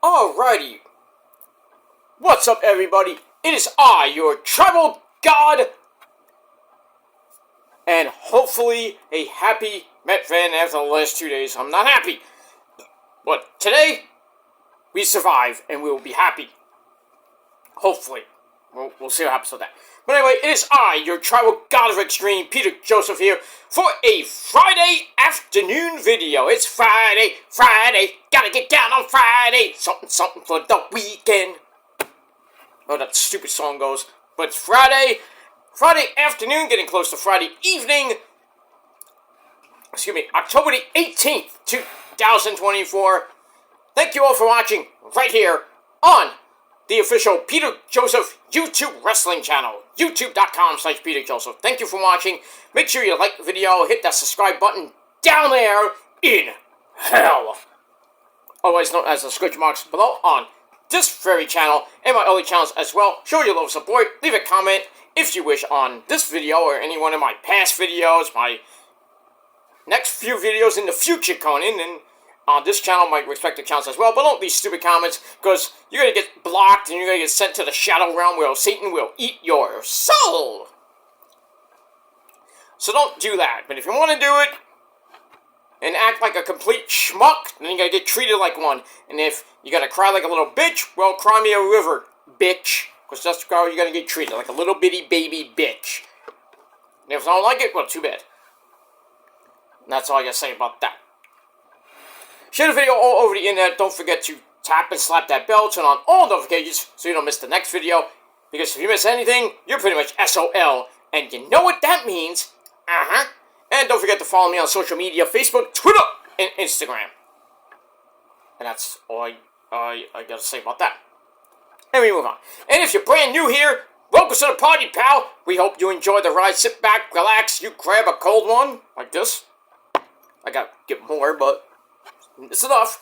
Alrighty. What's up, everybody? It is I, your tribal god, and hopefully a happy Met fan after the last 2 days. I'm not happy, but today we survive and we will be happy. Hopefully. We'll see what happens with that. But anyway, it is I, your tribal god of extreme, Peter Joseph here, for a Friday afternoon video. It's Friday, gotta get down on Friday, something for the weekend. Oh, that stupid song goes. But it's Friday afternoon, getting close to Friday evening. Excuse me, October the 18th, 2024. Thank you all for watching right here on the official Peter Joseph YouTube wrestling channel, youtube.com/Peter Joseph. Thank you for watching. Make sure you like the video, hit that subscribe button down there in hell, otherwise known as the script marks below on this very channel and my other channels as well. Show your love support. Leave a comment if you wish on this video or any one of my past videos, my next few videos in the future coming, and on this channel, my respective channels as well. But don't leave stupid comments, because you're going to get blocked and you're going to get sent to the shadow realm where Satan will eat your soul. So don't do that. But if you want to do it and act like a complete schmuck, then you're going to get treated like one. And if you're going to cry like a little bitch, well, cry me a river, bitch. Because that's how you're going to get treated, like a little bitty baby bitch. And if you don't like it, well, too bad. And that's all I got to say about that. Share the video all over the internet. Don't forget to tap and slap that bell. Turn on all notifications so you don't miss the next video. Because if you miss anything, you're pretty much SOL. And you know what that means. And don't forget to follow me on social media. Facebook, Twitter, and Instagram. And that's all I got to say about that. And we move on. And if you're brand new here, welcome to the party, pal. We hope you enjoy the ride. Sit back, relax. You grab a cold one. Like this. I got to get more, but it's enough.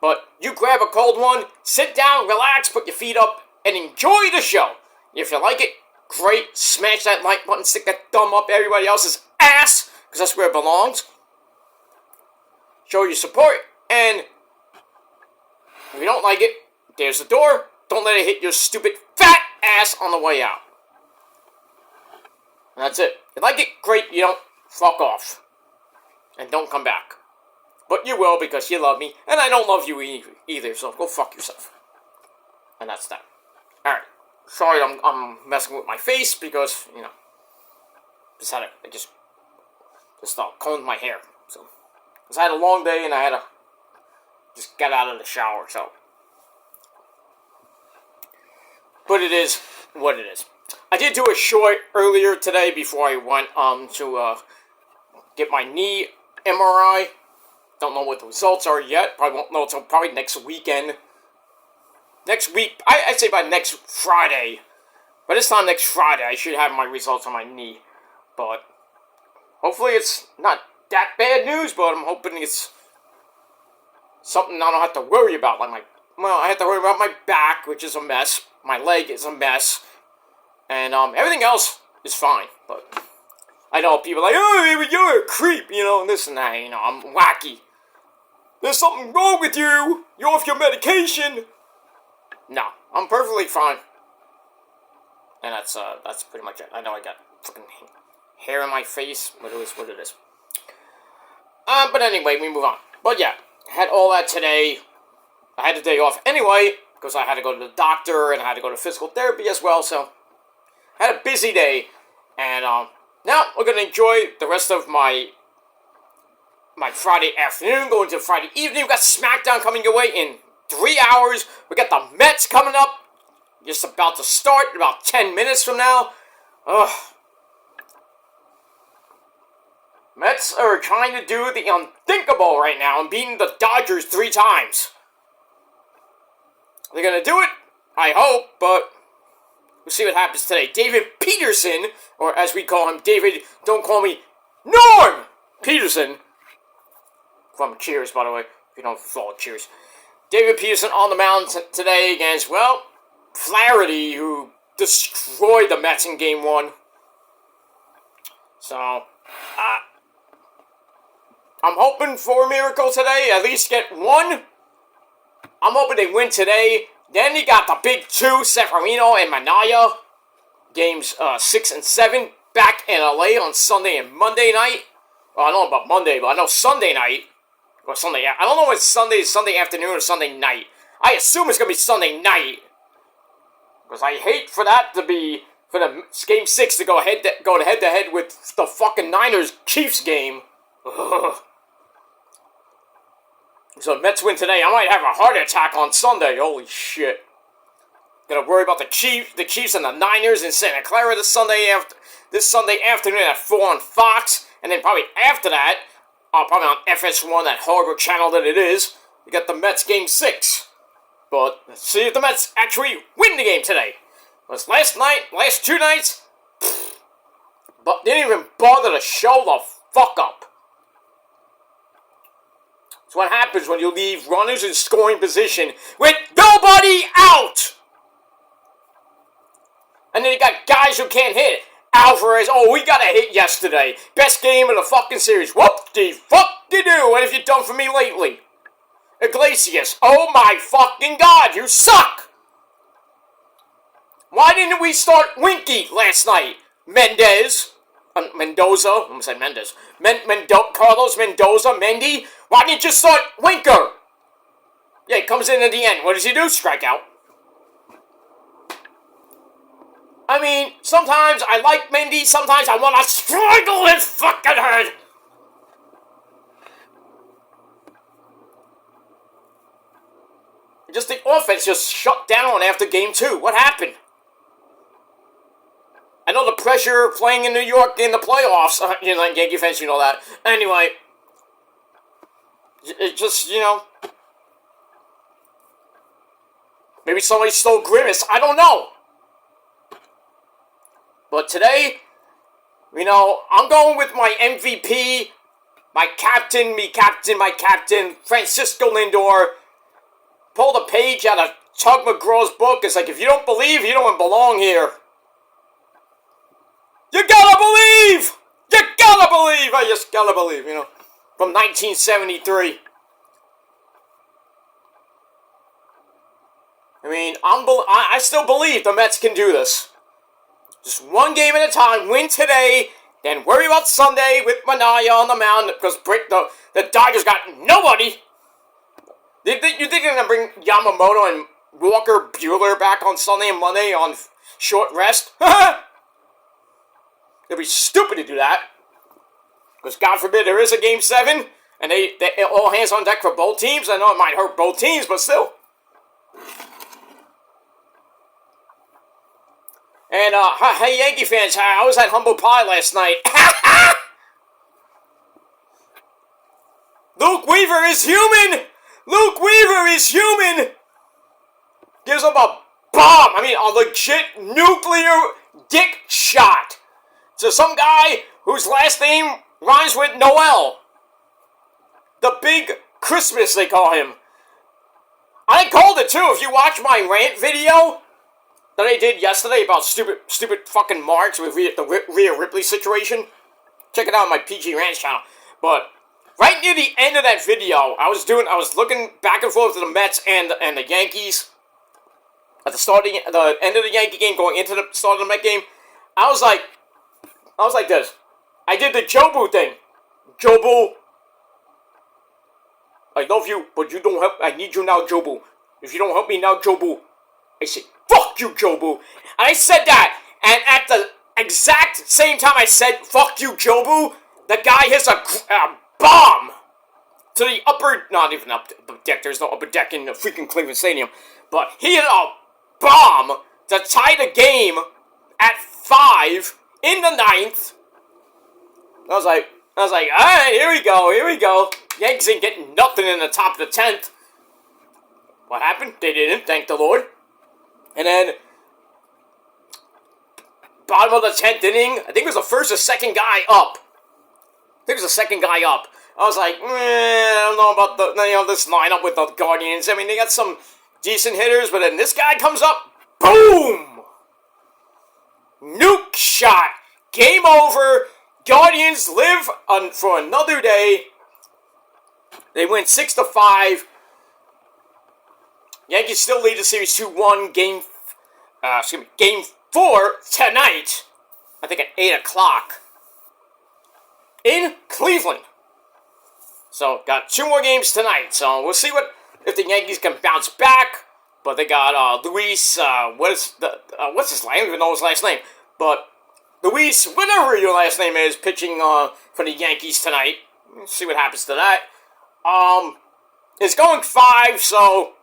But you grab a cold one, sit down, relax, put your feet up, and enjoy the show. If you like it, great. Smash that like button, stick that thumb up everybody else's ass, because that's where it belongs. Show your support, and if you don't like it, there's the door. Don't let it hit your stupid fat ass on the way out. And that's it. If you like it, great. You don't, fuck off. And don't come back. But you will, because you love me, and I don't love you either, so go fuck yourself. And that's that. Alright. Sorry I'm messing with my face, because, you know, I just combed my hair. So, because I had a long day, and I had to just get out of the shower, so. But it is what it is. I did do a short earlier today before I went to get my knee MRI. Don't know what the results are yet. Probably won't know until probably next weekend. Next week, I'd say by next Friday. By this time next Friday, I should have my results on my knee. But hopefully it's not that bad news, but I'm hoping it's something I don't have to worry about. Like I have to worry about my back, which is a mess. My leg is a mess. And everything else is fine, but I know people are like, oh, you're a creep, you know, and this and that, you know, I'm wacky. There's something wrong with you. You're off your medication. No, I'm perfectly fine. And that's pretty much it. I know I got fucking hair in my face, but it is what it is. But anyway, we move on. But yeah, had all that today. I had the day off anyway, because I had to go to the doctor, and I had to go to physical therapy as well, so I had a busy day. And, now we're going to enjoy the rest of my Friday afternoon, going to Friday evening. We've got SmackDown coming your way in 3 hours. We got the Mets coming up. Just about to start in about 10 minutes from now. Ugh. Mets are trying to do the unthinkable right now and beating the Dodgers 3 times. They're going to do it, I hope, but we'll see what happens today. David Peterson, or as we call him, David, don't call me Norm Peterson. From Cheers, by the way, if you don't follow Cheers. David Peterson on the mound today against, well, Flaherty, who destroyed the Mets in Game 1. So, I'm hoping for a miracle today, at least get one I'm hoping they win today. Then you got the big two, Severino and Manaya. Games 6 and 7 back in LA on Sunday and Monday night. Well, I don't know about Monday, but I know Sunday night. Or Sunday. I don't know if it's Sunday afternoon or Sunday night. I assume it's going to be Sunday night. Because I hate for that to be, for the Game 6 to go head to head with the fucking Niners-Chiefs game. Ugh. So the Mets win today. I might have a heart attack on Sunday. Holy shit. Gonna worry about the Chiefs and the Niners in Santa Clara this Sunday afternoon at 4 on Fox. And then probably after that, probably on FS1, that horrible channel that it is, you got the Mets Game 6. But let's see if the Mets actually win the game today. Because last 2 nights, but didn't even bother to show the fuck up. That's what happens when you leave runners in scoring position with nobody out. And then you got guys who can't hit. Alvarez, we got a hit yesterday. Best game of the fucking series. Whoop-de-fuck-de-doo. What have you done for me lately? Iglesias, oh my fucking god, you suck! Why didn't we start Winky last night? Mendoza, I almost said Mendez. Carlos Mendoza, Mendy. Why didn't you start Winker? Yeah, he comes in at the end. What does he do? Strike out. I mean, sometimes I like Mendy, sometimes I want to strangle his fucking head. Just the offense just shut down after game 2. What happened? I know the pressure playing in New York in the playoffs. Like Yankee fans, you know that. Anyway, it just, maybe somebody stole Grimace. I don't know. But today, I'm going with my MVP, my captain, Francisco Lindor. Pulled a page out of Tug McGraw's book. It's like, if you don't believe, you don't belong here. You gotta believe! You gotta believe! I just gotta believe, From 1973. I mean, I still believe the Mets can do this. Just one game at a time. Win today, then worry about Sunday with Manaya on the mound, because the Dodgers got nobody. You think they're going to bring Yamamoto and Walker Buehler back on Sunday and Monday on short rest? It'd be stupid to do that. Because God forbid there is a Game 7, and they all hands on deck for both teams. I know it might hurt both teams, but still. And, hey Yankee fans, I was at Humble Pie last night. Luke Weaver is human! Luke Weaver is human! Gives him a bomb! I mean, a legit nuclear dick shot to some guy whose last name rhymes with Noel. The Big Christmas, they call him. I called it too. If you watch my rant video that I did yesterday about stupid fucking marks with the Rhea Ripley situation, check it out on my PG Ranch channel. But right near the end of that video, I was looking back and forth to the Mets and the Yankees at the end of the Yankee game, going into the start of the Met game. I was like this. I did the Jobu thing. Jobu, I love you, but you don't help. I need you now, Jobu. If you don't help me now, Jobu, I say, fuck you, Jobu. And I said that, and at the exact same time I said, fuck you, Jobu, the guy hits a bomb to the not even up deck, there's no upper deck in the freaking Cleveland Stadium, but he hit a bomb to tie the game at 5 in the 9th. I was like, alright, here we go. Yankees ain't getting nothing in the top of the 10th. What happened? They didn't, thank the Lord. And then, bottom of the 10th inning, I think it was the first or second guy up. I was like, I don't know about this lineup with the Guardians. I mean, they got some decent hitters, but then this guy comes up, boom! Nuke shot. Game over. Guardians live for another day. They win 6-5. Yankees still lead the series 2-1. Game 4 tonight. I think at 8 o'clock in Cleveland. So got 2 more games tonight. So we'll see if the Yankees can bounce back. But they got Luis. What's his name? I don't even know his last name. But Luis, whatever your last name is, pitching for the Yankees tonight. Let's see what happens to that. It's going 5, so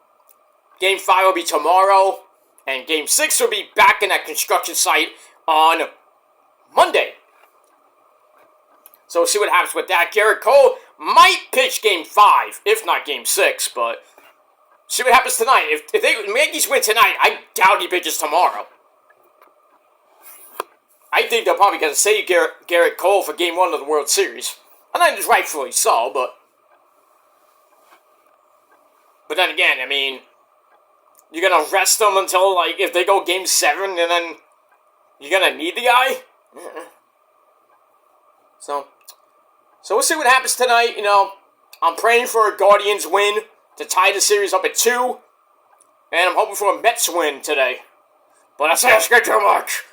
Game 5 will be tomorrow, and Game 6 will be back in that construction site on Monday. So we'll see what happens with that. Garrett Cole might pitch Game 5, if not Game 6, but see what happens tonight. If the Yankees win tonight, I doubt he pitches tomorrow. I think they'll probably get to save Garrett Cole for Game 1 of the World Series. And then it's rightfully so, but then again, I mean, you're going to rest them until, like, if they go Game 7, and then you're going to need the guy? So we'll see what happens tonight. You know, I'm praying for a Guardians win to tie the series up at 2, and I'm hoping for a Mets win today. But that's asking too much.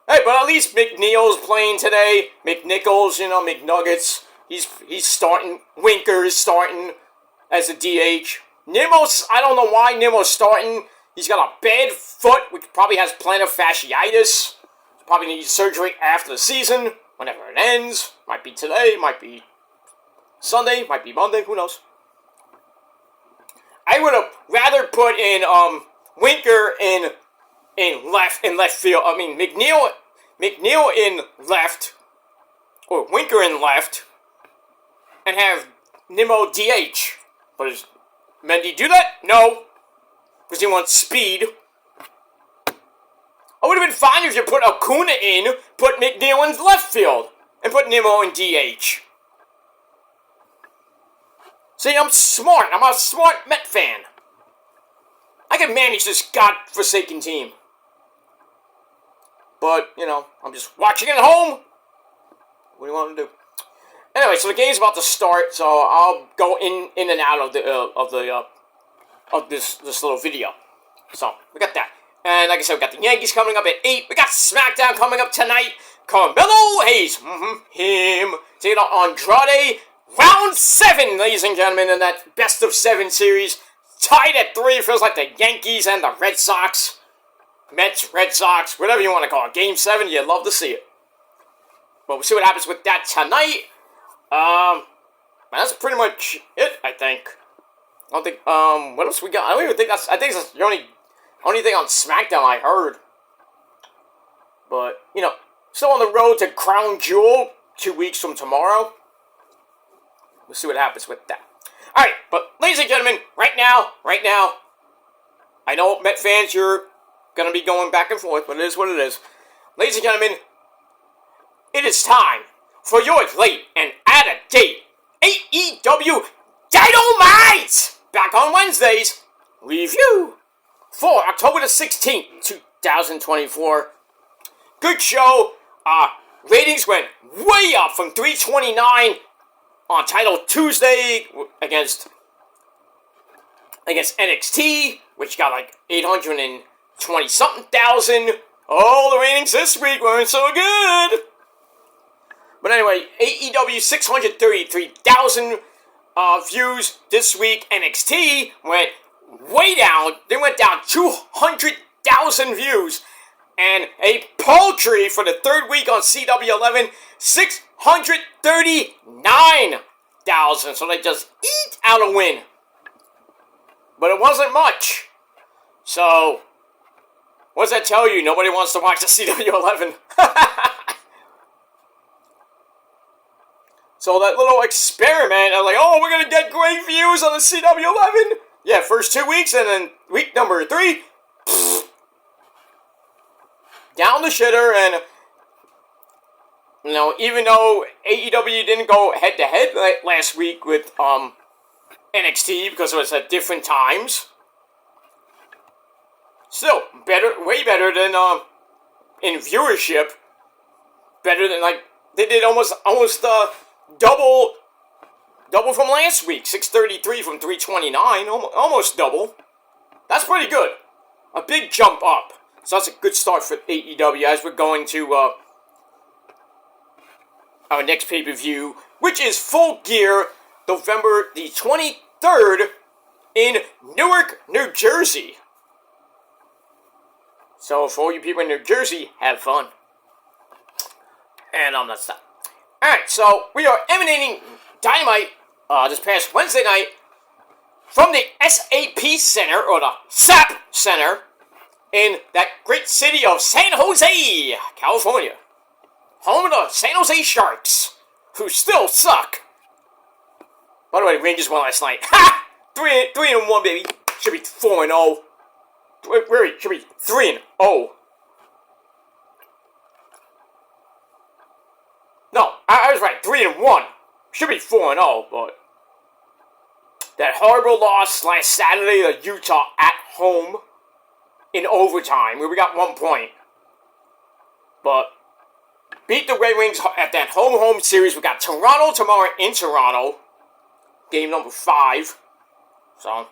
Hey, but at least McNeil's playing today. McNichols, McNuggets. He's starting. Winker is starting as a DH. Nimmo's, I don't know why Nimmo's starting. He's got a bad foot, which probably has plantar fasciitis. Probably needs surgery after the season, whenever it ends. Might be today, might be Sunday, might be Monday, who knows. I would have rather put in Winker in left field. I mean McNeil in left, or Winker in left, and have Nimmo DH. But does Mendy do that? No, because he wants speed. I would have been fine if you put Acuna in, put McNeil in left field, and put Nimmo in DH. See, I'm smart. I'm a smart Met fan. I can manage this godforsaken team. But, I'm just watching it at home. What do you want to do? Anyway, so the game's about to start, so I'll go in and out of this little video. So, we got that. And like I said, we got the Yankees coming up at 8. We got SmackDown coming up tonight. Carmelo Hayes, him, taking on Andrade. Round 7, ladies and gentlemen, in that best of 7 series. Tied at 3, it feels like the Yankees and the Red Sox. Mets, Red Sox, whatever you want to call it. Game 7, you'd love to see it. But we'll see what happens with that tonight. That's pretty much it, I think. I don't think, what else we got? I don't even think I think that's the only thing on SmackDown I heard. But, still on the road to Crown Jewel 2 weeks from tomorrow. We'll see what happens with that. Alright, but ladies and gentlemen, right now, I know Met fans, you're going to be going back and forth, but it is what it is. Ladies and gentlemen, it is time for your late and out-of-date AEW Dynamite! Back on Wednesdays, review for October the 16th, 2024. Good show. Ratings went way up from 329 on Title Tuesday against NXT, which got like 820-something thousand. Oh, the ratings this week weren't so good. But anyway, AEW 633,000 views this week. NXT went way down. They went down 200,000 views. And a paltry for the third week on CW11, 639,000. So they just eat out a win. But it wasn't much. So, what does that tell you? Nobody wants to watch the CW11. So that little experiment, I'm like, oh, we're going to get great views on the CW11. Yeah, first 2 weeks, and then week number 3, down the shitter, and, even though AEW didn't go head-to-head last week with NXT, because it was at different times, still, way better than, in viewership, better than, they did almost double Double from last week. 633 from 329. Almost double. That's pretty good. A big jump up. So that's a good start for AEW as we're going to our next pay-per-view, which is Full Gear, November the 23rd in Newark, New Jersey. So for all you people in New Jersey, have fun. And that's that. Alright, so we are emanating Dynamite this past Wednesday night from the SAP Center, or the SAP Center, in that great city of San Jose, California. Home of the San Jose Sharks, who still suck. By the way, Rangers won last night. Ha! 3-1, baby. Should be 4-0. Really, should be 3-0. No, I was right. 3-1. Should be 4-0, but that horrible loss last Saturday to Utah at home in overtime, where we got 1 point. But beat the Red Wings at that home series. We got Toronto tomorrow in Toronto. Game number 5. So,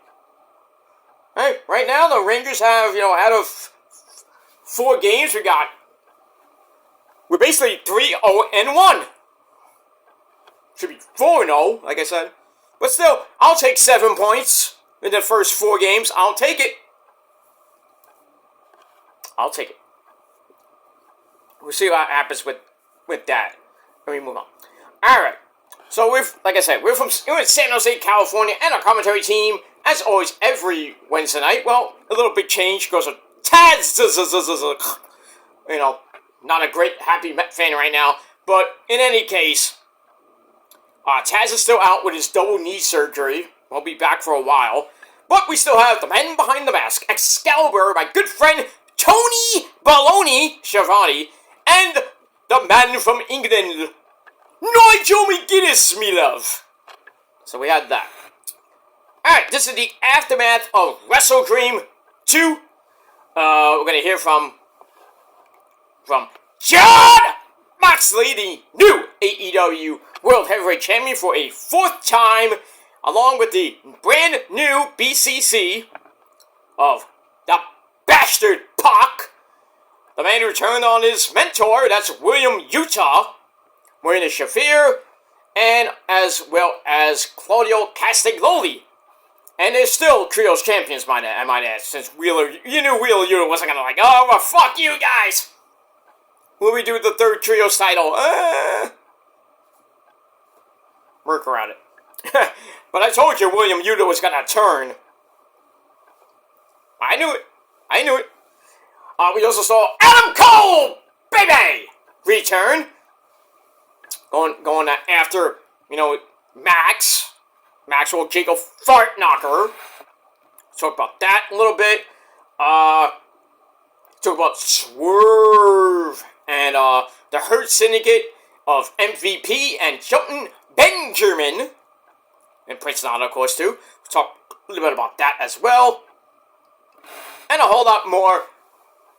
hey, right now the Rangers have, out of 4 games, we're basically 3-0-1. Should be 4-0, like I said. But still, I'll take 7 points in the first 4 games. I'll take it. We'll see what happens with that. Let me move on. Alright. So, like I said, we're in San Jose, California, and our commentary team, as always, every Wednesday night. Well, a little big change because of Taz. Not a great, happy Met fan right now. But, in any case, Taz is still out with his double knee surgery. He'll be back for a while. But we still have the man behind the mask, Excalibur, my good friend, Tony Baloney Schiavone, and the man from England, Nigel McGuinness, me love. So we had that. Alright, this is the aftermath of Wrestle Dream 2. We're going to hear from Jon Moxley, the new AEW World Heavyweight Champion for a 4th time, along with the brand new BCC of the bastard Pac. The man who turned on his mentor, that's William Utah, Marina Shafir, and as well as Claudio Castagnoli. And they're still Trios champions, I might add, since you knew Wheeler Yuta wasn't gonna well, fuck you guys! Will we do the 3rd Trios title? Work around it. But I told you William Yuta was gonna turn. I knew it. We also saw Adam Cole, baby, return. Going after, Max. Maxwell Jacob Fart Knocker. Talk about that a little bit. Talk about Swerve and the Hurt Syndicate of MVP and Shelton Benjamin. And Prince Nana, of course, too. We'll talk a little bit about that as well. And a whole lot more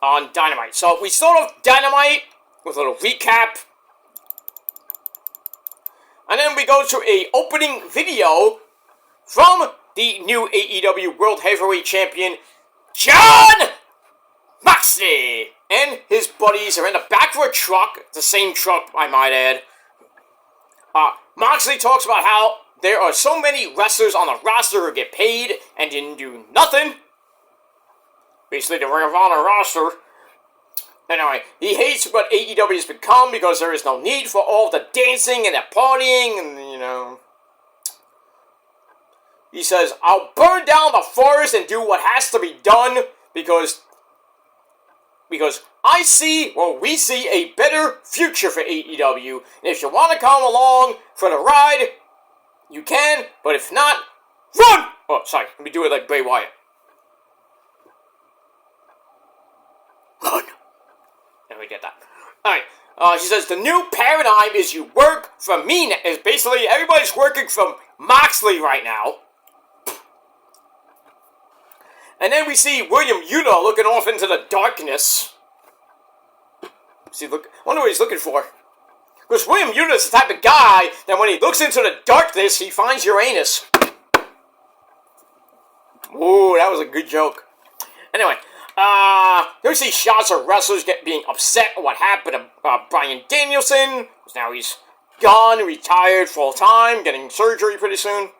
on Dynamite. So we start off Dynamite with a little recap. And then we go to a opening video from the new AEW World Heavyweight Champion, Jon Moxley. And his buddies are in the back of a truck, the same truck, I might add. Moxley talks about how there are so many wrestlers on the roster who get paid and didn't do nothing. Basically, the Ring of Honor roster. Anyway, he hates what AEW has become because there is no need for all the dancing and the partying and, He says, I'll burn down the forest and do what has to be done because we see a better future for AEW. And if you want to come along for the ride, you can, but if not, run! Oh, sorry, let me do it like Bray Wyatt. Run! And we get that. Alright, she says, the new paradigm is you work for me. Is basically, everybody's working from Moxley right now. And then we see William Yuta looking off into the darkness. See, look, I wonder what he's looking for. Because William Unit is the type of guy that when he looks into the darkness, he finds Uranus. Ooh, that was a good joke. Anyway, you see shots of wrestlers being upset at what happened to Bryan Danielson. Now he's gone, retired full time, getting surgery pretty soon.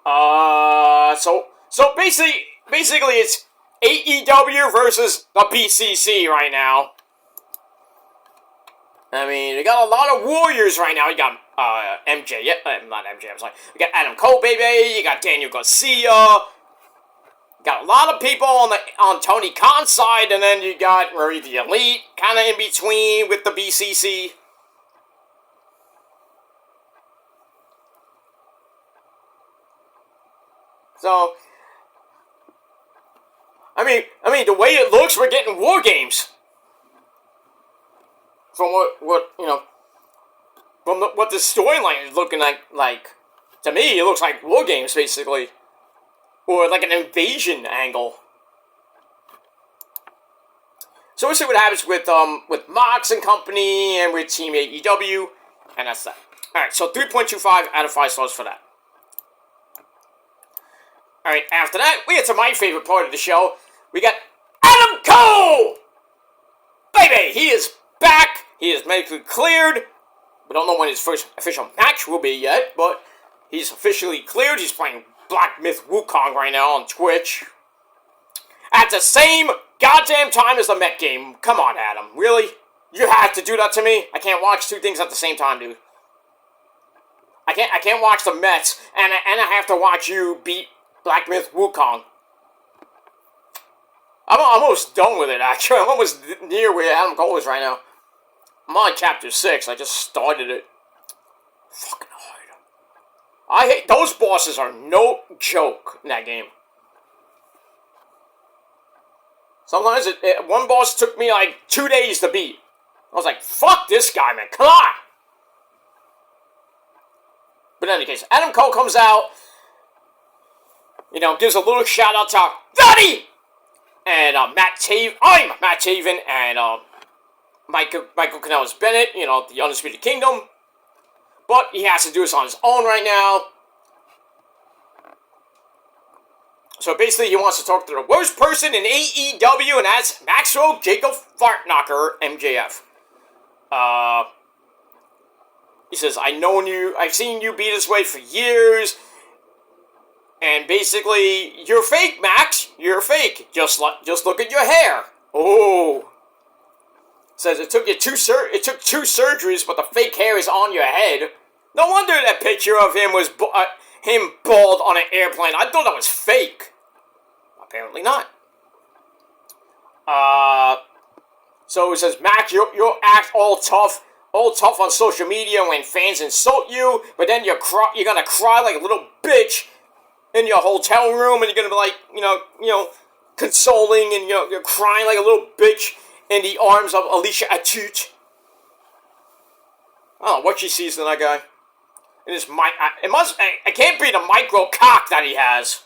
So basically it's AEW versus the BCC right now. I mean, you got a lot of warriors right now. You got MJ, not MJ, I'm sorry. You got Adam Cole, baby. You got Daniel Garcia. You got a lot of people on Tony Khan's side, and then you got Murray the Elite, kind of in between with the BCC. So, I mean, the way it looks, we're getting war games. From what you know, from what the storyline is looking like, to me, it looks like war games basically, or like an invasion angle. So we'll see what happens with Mox and company and with Team AEW, and that's that. All right, so 3.25 out of 5 stars for that. All right, after that, we get to my favorite part of the show. We got Adam Cole! Baby, he is back. He is medically cleared. We don't know when his first official match will be yet, but he's officially cleared. He's playing Black Myth Wukong right now on Twitch. At the same goddamn time as the Met game. Come on, Adam. Really? You have to do that to me? I can't watch two things at the same time, dude. I can't watch the Mets, and I have to watch you beat Black Myth Wukong. I'm almost done with it, actually. I'm almost near where Adam Cole is right now. I'm on chapter 6. I just started it. Fucking hard. I hate... Those bosses are no joke in that game. Sometimes one boss took me like 2 days to beat. I was like, fuck this guy, man. Come on! But in any case, Adam Cole comes out. You know, gives a little shout out to Daddy! And Matt Taven and Michael Kanellis-Bennett, you know, the Undisputed Kingdom. But he has to do this on his own right now. So basically, he wants to talk to the worst person in AEW, and that's Maxwell Jacob Fartknocker, MJF. He says, I've seen you be this way for years. And basically, you're fake, Max. You're fake. Just look at your hair. Oh. Says it took two surgeries, but the fake hair is on your head. No wonder that picture of him was him bald on an airplane. I thought that was fake. Apparently not. So it says, Max, you'll act all tough on social media when fans insult you, but then you're gonna cry like a little bitch in your hotel room, and you're gonna be like, you know, consoling, and you're crying like a little bitch in the arms of Alicia Atut. I don't know what she sees in that guy. It can't be the micro cock that he has.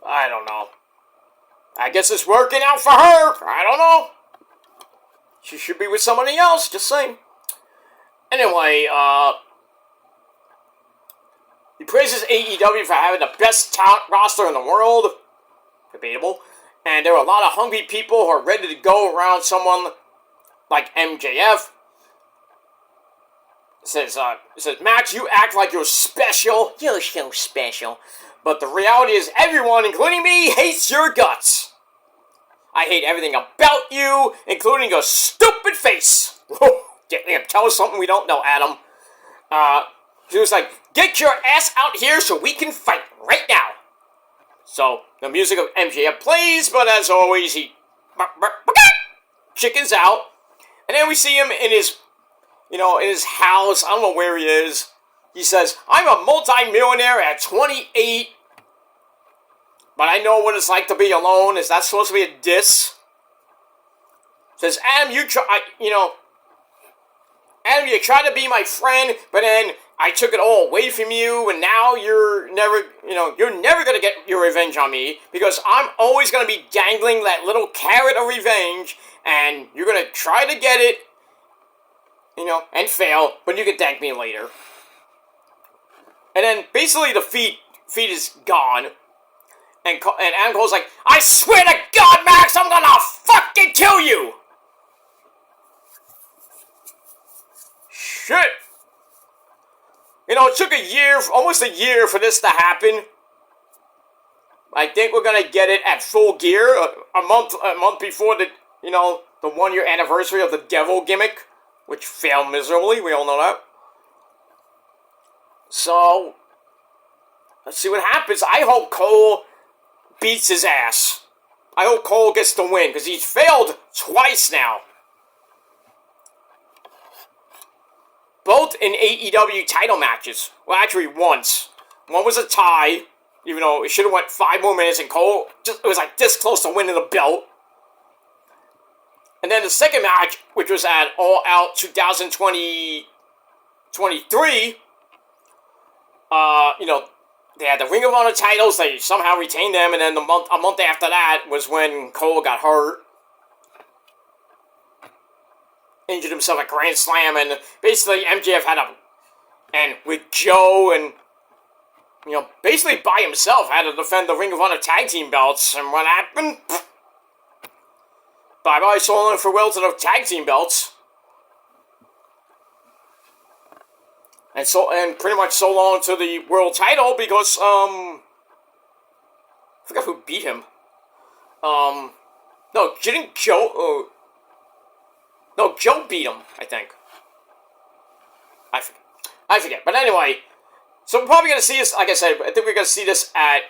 I don't know. I guess it's working out for her. I don't know. She should be with somebody else, just saying. Anyway, he praises AEW for having the best talent roster in the world. Debatable. And there are a lot of hungry people who are ready to go around someone like MJF. It says, Max, you act like you're special. You're so special. But the reality is everyone, including me, hates your guts. I hate everything about you, including your stupid face. Tell us something we don't know, Adam. He was like, get your ass out here so we can fight right now. So, the music of MJF plays, but as always, he chickens out. And then we see him in his house. I don't know where he is. He says, I'm a multi-millionaire at 28, but I know what it's like to be alone. Is that supposed to be a diss? Says, Adam, you try to be my friend, but then I took it all away from you, and now you're never gonna get your revenge on me, because I'm always gonna be dangling that little carrot of revenge, and you're gonna try to get it, and fail, but you can thank me later. And then, basically, the feed is gone, and Adam Cole's like, I swear to God, Max, I'm gonna fucking kill you! Shit! It took almost a year for this to happen. I think we're gonna get it at Full Gear, a month before the 1 year anniversary of the Devil gimmick, which failed miserably, we all know that. So, let's see what happens. I hope Cole beats his ass. I hope Cole gets the win, because he's failed twice now. Both in AEW title matches. Well, actually, once. One was a tie, even though it should have went 5 more minutes, and Cole it was like this close to winning the belt. And then the second match, which was at All Out 2023, they had the Ring of Honor titles, they somehow retained them, and then a month after that was when Cole got hurt. Injured himself at Grand Slam, and basically MJF and with Joe, and, basically by himself had to defend the Ring of Honor tag team belts, and what happened? Bye-bye, so long and farewell to the tag team belts. And pretty much so long to the world title, because, I forgot who beat him. No, didn't Joe, no, Joe beat him, I think. I forget. But anyway, so we're probably going to see this, like I said, I think we're going to see this at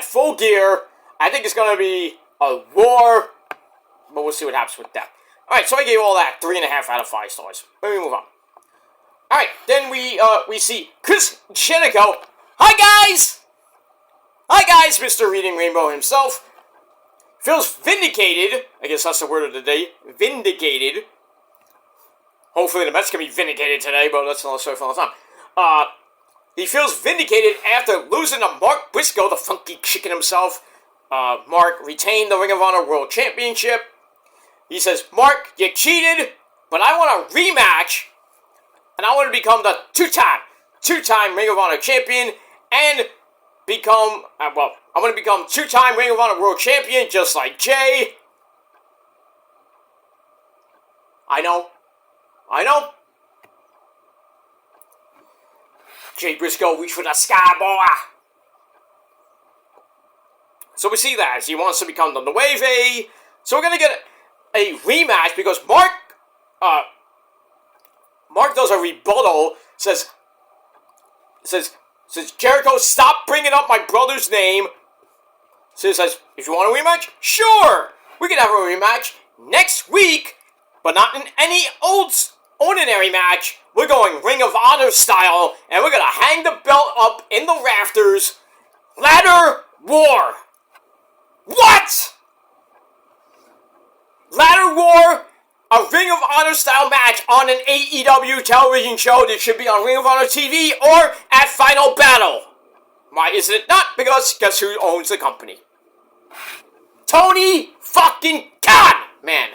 Full Gear. I think it's going to be a war, but we'll see what happens with that. Alright, so I gave all that 3.5 out of 5 stars. Let me move on. Alright, then we see Chris Jericho. Hi guys, Mr. Reading Rainbow himself. Feels vindicated. I guess that's the word of the day. Vindicated. Hopefully the Mets can be vindicated today, but that's another story for another time. He feels vindicated after losing to Mark Briscoe, the funky chicken himself. Mark retained the Ring of Honor World Championship. He says, Mark, you cheated, but I want a rematch, and I want to become the two-time Ring of Honor champion, and become, I'm going to become 2-time Ring of Honor World Champion, just like Jay. I know. Jay Briscoe, reach for the sky, boy. So we see that. He wants to become the Nueve. So we're going to get a rematch, because Mark does a rebuttal, says, Jericho, stop bringing up my brother's name. So he says, if you want a rematch, sure, we can have a rematch next week, but not in any ordinary match. We're going Ring of Honor style, and we're going to hang the belt up in the rafters. Ladder War. What? Ladder War? A Ring of Honor style match on an AEW television show that should be on Ring of Honor TV or at Final Battle. Why isn't it not? Because guess who owns the company? Tony fucking Khan, man.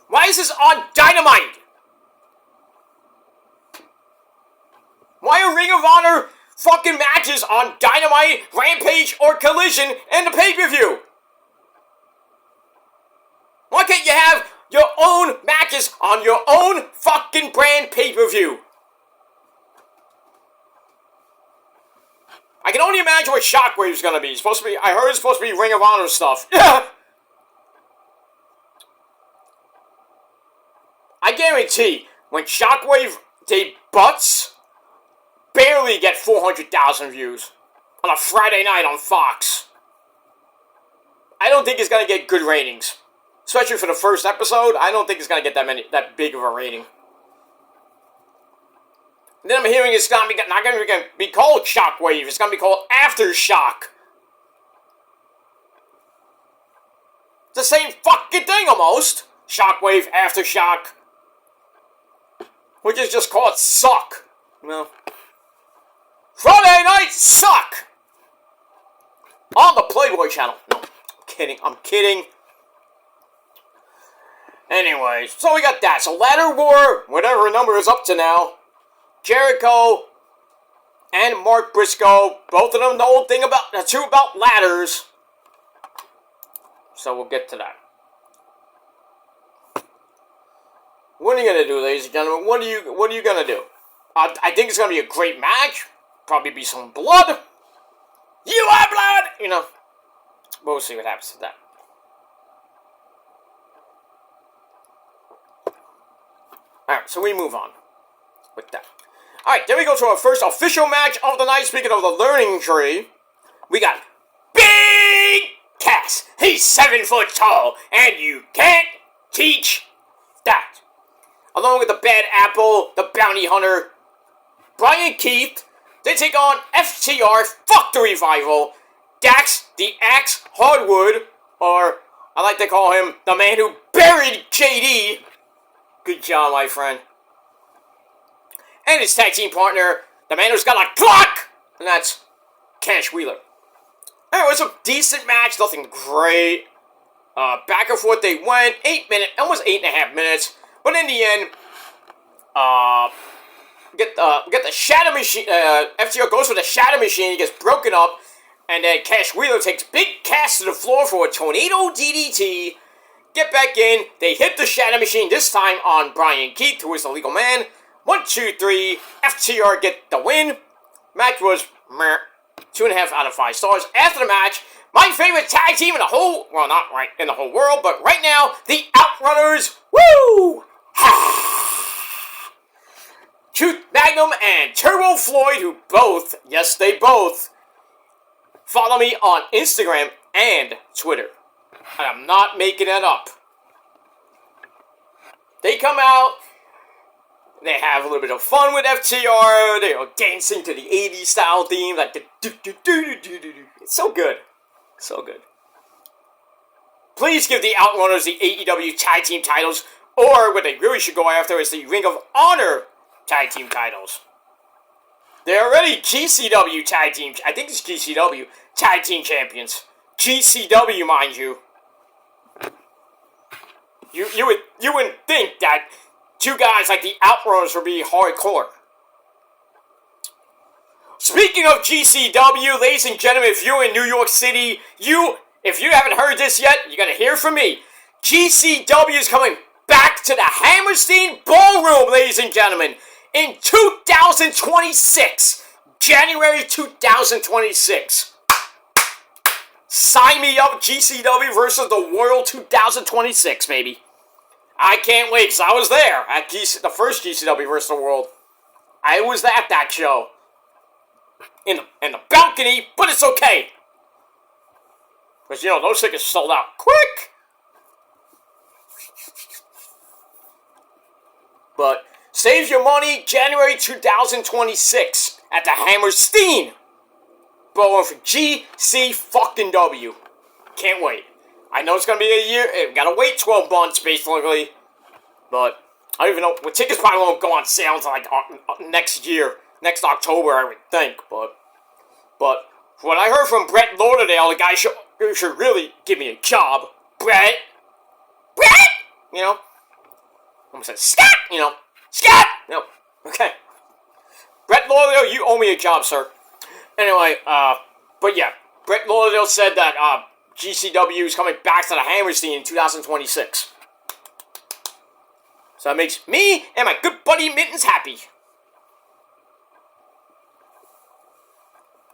Why is this on Dynamite? Why are Ring of Honor fucking matches on Dynamite, Rampage, or Collision and the pay-per-view? Why can't you have your own matches on your own fucking brand pay-per-view? I can only imagine what Shockwave's gonna be. I heard it's supposed to be Ring of Honor stuff. Yeah. I guarantee, when Shockwave debuts, barely get 400,000 views on a Friday night on Fox. I don't think it's gonna get good ratings. Especially for the first episode, I don't think it's gonna get that big of a rating. And then I'm hearing it's not gonna be called Shockwave, it's gonna be called Aftershock. It's the same fucking thing almost. Shockwave, Aftershock. which is just called Suck. No. Friday Night Suck! On the Playboy channel. No, I'm kidding. Anyways, so we got that. So Ladder War, whatever number is up to now. Jericho and Mark Briscoe, both of them know the two about ladders. So we'll get to that. What are you gonna do, ladies and gentlemen? What are you gonna do? I think it's gonna be a great match. Probably be some blood. You are blood! You know. We'll see what happens to that. Alright, so we move on with that. Alright, then we go to our first official match of the night. Speaking of the learning tree, we got Big Cass. He's 7 foot tall, and you can't teach that. Along with the Bad Apple, the Bounty Hunter, Brian Keith, they take on FTR, Fuck the Revival, Dax, the Axe Hardwood, or I like to call him the man who buried JD. Good job, my friend. And his tag team partner, the man who's got a clock, and that's Cash Wheeler. And it was a decent match, nothing great. Back and forth they went, almost 8.5 minutes. But in the end, get the Shadow Machine. FTR goes for the Shadow Machine. He gets broken up, and then Cash Wheeler takes Big Cass to the floor for a tornado DDT. Get back in. They hit the Shadow Machine this time on Brian Keith, who is the legal man. 1, 2, 3. FTR get the win. Match was meh. 2.5 out of 5 stars. After the match, my favorite tag team in the whole, well, not right in the whole world, but right now, the Outrunners. Woo! Truth Magnum and Turbo Floyd, who both, yes, they both, follow me on Instagram and Twitter. And I'm not making it up. They come out, they have a little bit of fun with FTR, they are dancing to the 80s style theme, like the do-do-do-do-do-do-do. It's so good. So good. Please give the Outrunners the AEW tag team titles, or what they really should go after is the Ring of Honor tag team titles. They're already GCW tag team, I think it's GCW, tag team champions. GCW, mind you. You wouldn't think that two guys like the Outrunners would be hardcore. Speaking of GCW, ladies and gentlemen, if you're in New York City, if you haven't heard this yet, you gotta hear from me. GCW is coming back to the Hammerstein Ballroom, ladies and gentlemen, in 2026. January 2026. Sign me up, GCW versus the World 2026, baby. I can't wait, because I was there at the first GCW versus the World. I was at that show. In the balcony, but it's okay. Because, you know, those tickets sold out quick. But save your money, January 2026 at the Hammerstein Ballroom for GC fucking W. Can't wait. I know it's going to be a year. We got to wait 12 months, basically. But I don't even know. Well, tickets probably won't go on sale until like next year. Next October, I would think. But from what I heard from Brett Lauderdale, the guy should really give me a job. Brett! You know? I almost said, Scott! You know? Scott! No. Okay. Brett Lauderdale, you owe me a job, sir. Anyway, but yeah. Brett Lauderdale said that, GCW is coming back to the Hammerstein in 2026. So that makes me and my good buddy Mittens happy.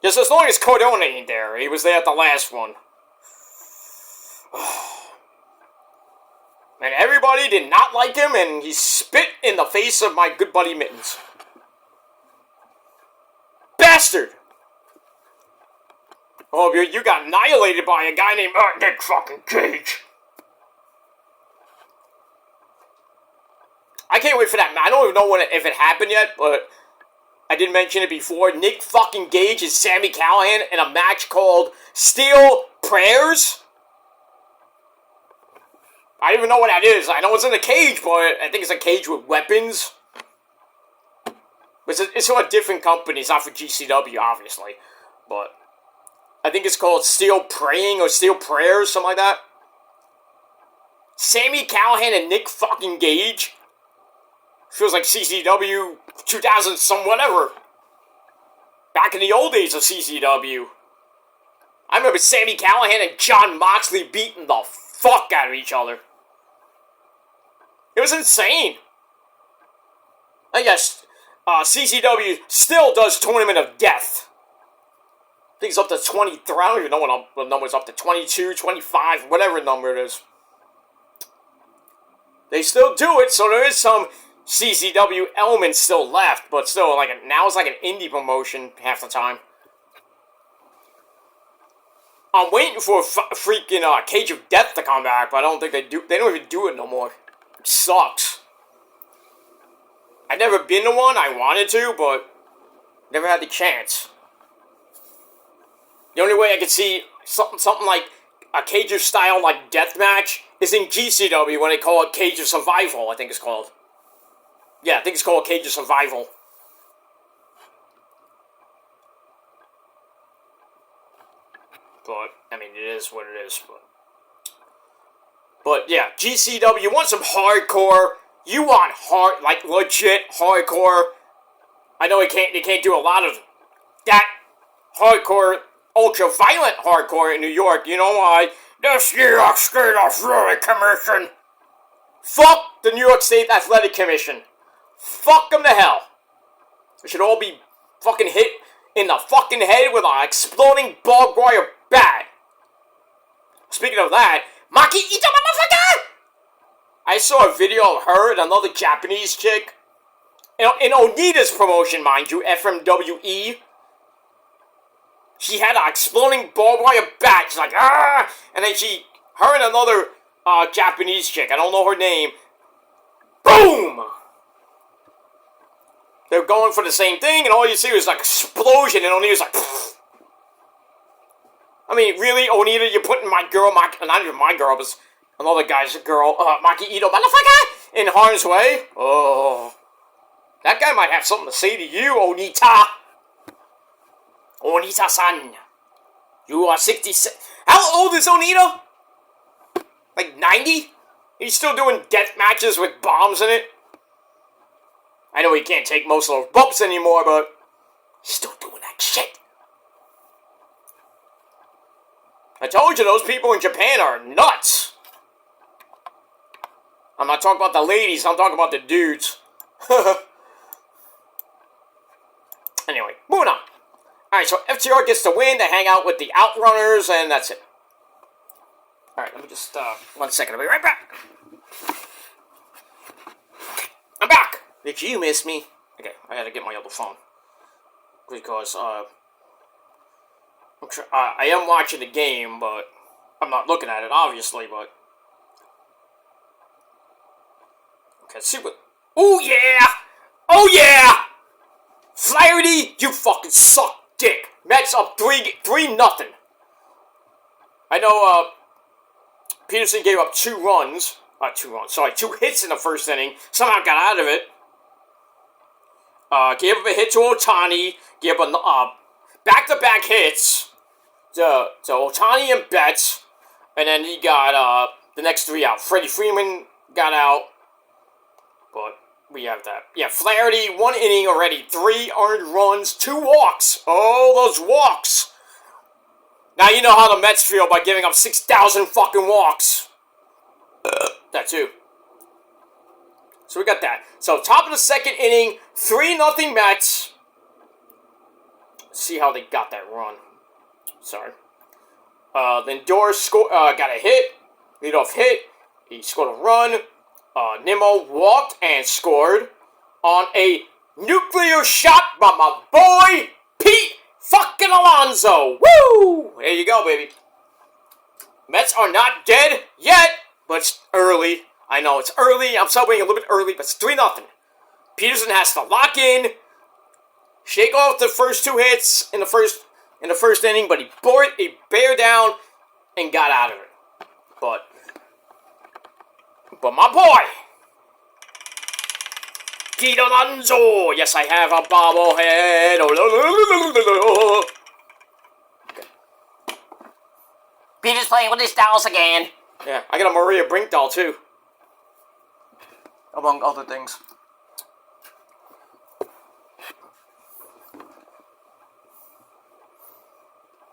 Just as long as Cordone ain't there. He was there at the last one. And everybody did not like him, and he spit in the face of my good buddy Mittens. Bastard! Oh, you got annihilated by a guy named Nick fucking Cage. I can't wait for that. I don't even know if it happened yet, but I did mention it before. Nick fucking Gage and Sami Callihan in a match called Steel Prayers. I don't even know what that is. I know it's in a cage, but I think it's a cage with weapons. It's for a different company. It's not for GCW, obviously. But I think it's called Steel Praying or Steel Prayers, something like that. Sammy Callahan and Nick fucking Gage. Feels like CCW 2000 some whatever. Back in the old days of CCW. I remember Sammy Callahan and John Moxley beating the fuck out of each other. It was insane. I guess CCW still does Tournament of Death. I think it's up to 23. I don't even know what number it's up to. 22, 25, whatever number it is. They still do it, so there is some CCW elements still left, but still, now it's like an indie promotion half the time. I'm waiting for freaking Cage of Death to come back, but I don't think they do. They don't even do it no more. It sucks. I've never been to one. I wanted to, but never had the chance. The only way I could see something like a Cage of style like death match is in GCW when they call it Cage of Survival. I think it's called. Yeah, I think it's called Cage of Survival. But, I mean, it is what it is. But yeah, GCW, you want some hardcore. You want legit hardcore. I know they can't do a lot of that hardcore, ultra-violent hardcore in New York. You know why? The New York State Athletic Commission. Fuck the New York State Athletic Commission. Fuck them to hell. They should all be fucking hit in the fucking head with an exploding barbed wire bat. Speaking of that, Maki Ito motherfucker! I saw a video of her and another Japanese chick. In Onita's promotion, mind you, FMWE. She had an exploding barbed wire bat. She's like, ah! And then her and another Japanese chick, I don't know her name. Boom! They're going for the same thing, and all you see is like explosion, and Onita's like, pfft. I mean, really, Onita, you're putting my girl, not even my girl, but another guy's girl, Maki Ito, motherfucker, in harm's way? Oh. That guy might have something to say to you, Onita. Onita-san. You are 66. How old is Onita? Like 90? He's still doing death matches with bombs in it. I know he can't take most of those bumps anymore, but he's still doing that shit. I told you, those people in Japan are nuts. I'm not talking about the ladies, I'm talking about the dudes. Anyway, moving on. Alright, so FTR gets to win, they hang out with the Outrunners, and that's it. Alright, let me just, 1 second, I'll be right back. I'm back! Did you miss me? Okay, I gotta get my other phone. Because, I am watching the game, but I'm not looking at it, obviously, but... Okay, let's see what... Oh, yeah! Oh, yeah! Flaherty, you fucking suck dick. Mets up 3-0. I know, Peterson gave up 2 hits in the first inning. Somehow got out of it. Gave up a hit to Otani. Gave up back-to-back hits to Otani and Betts. And then he got the next 3 out. Freddie Freeman got out. But we have that. Yeah, Flaherty, 1 inning already. 3 earned runs, 2 walks. Oh, those walks. Now you know how the Mets feel by giving up 6,000 fucking walks. That too. So we got that. So top of the second inning, 3-0 Mets. Let's see how they got that run. Sorry. Then Doris got a hit. Leadoff hit. He scored a run. Nimmo walked and scored on a nuclear shot by my boy, Pete fucking Alonso. Woo! There you go, baby. Mets are not dead yet, but it's early. I know it's early. I'm celebrating a little bit early, but it's 3-0. Peterson has to lock in, shake off the first 2 hits in the first inning, but he bear down and got out of it. But my boy, Kito Danzo! Yes, I have a bobblehead. Okay. Peter's playing with his dolls again. Yeah, I got a Maria Brink doll, too. Among other things.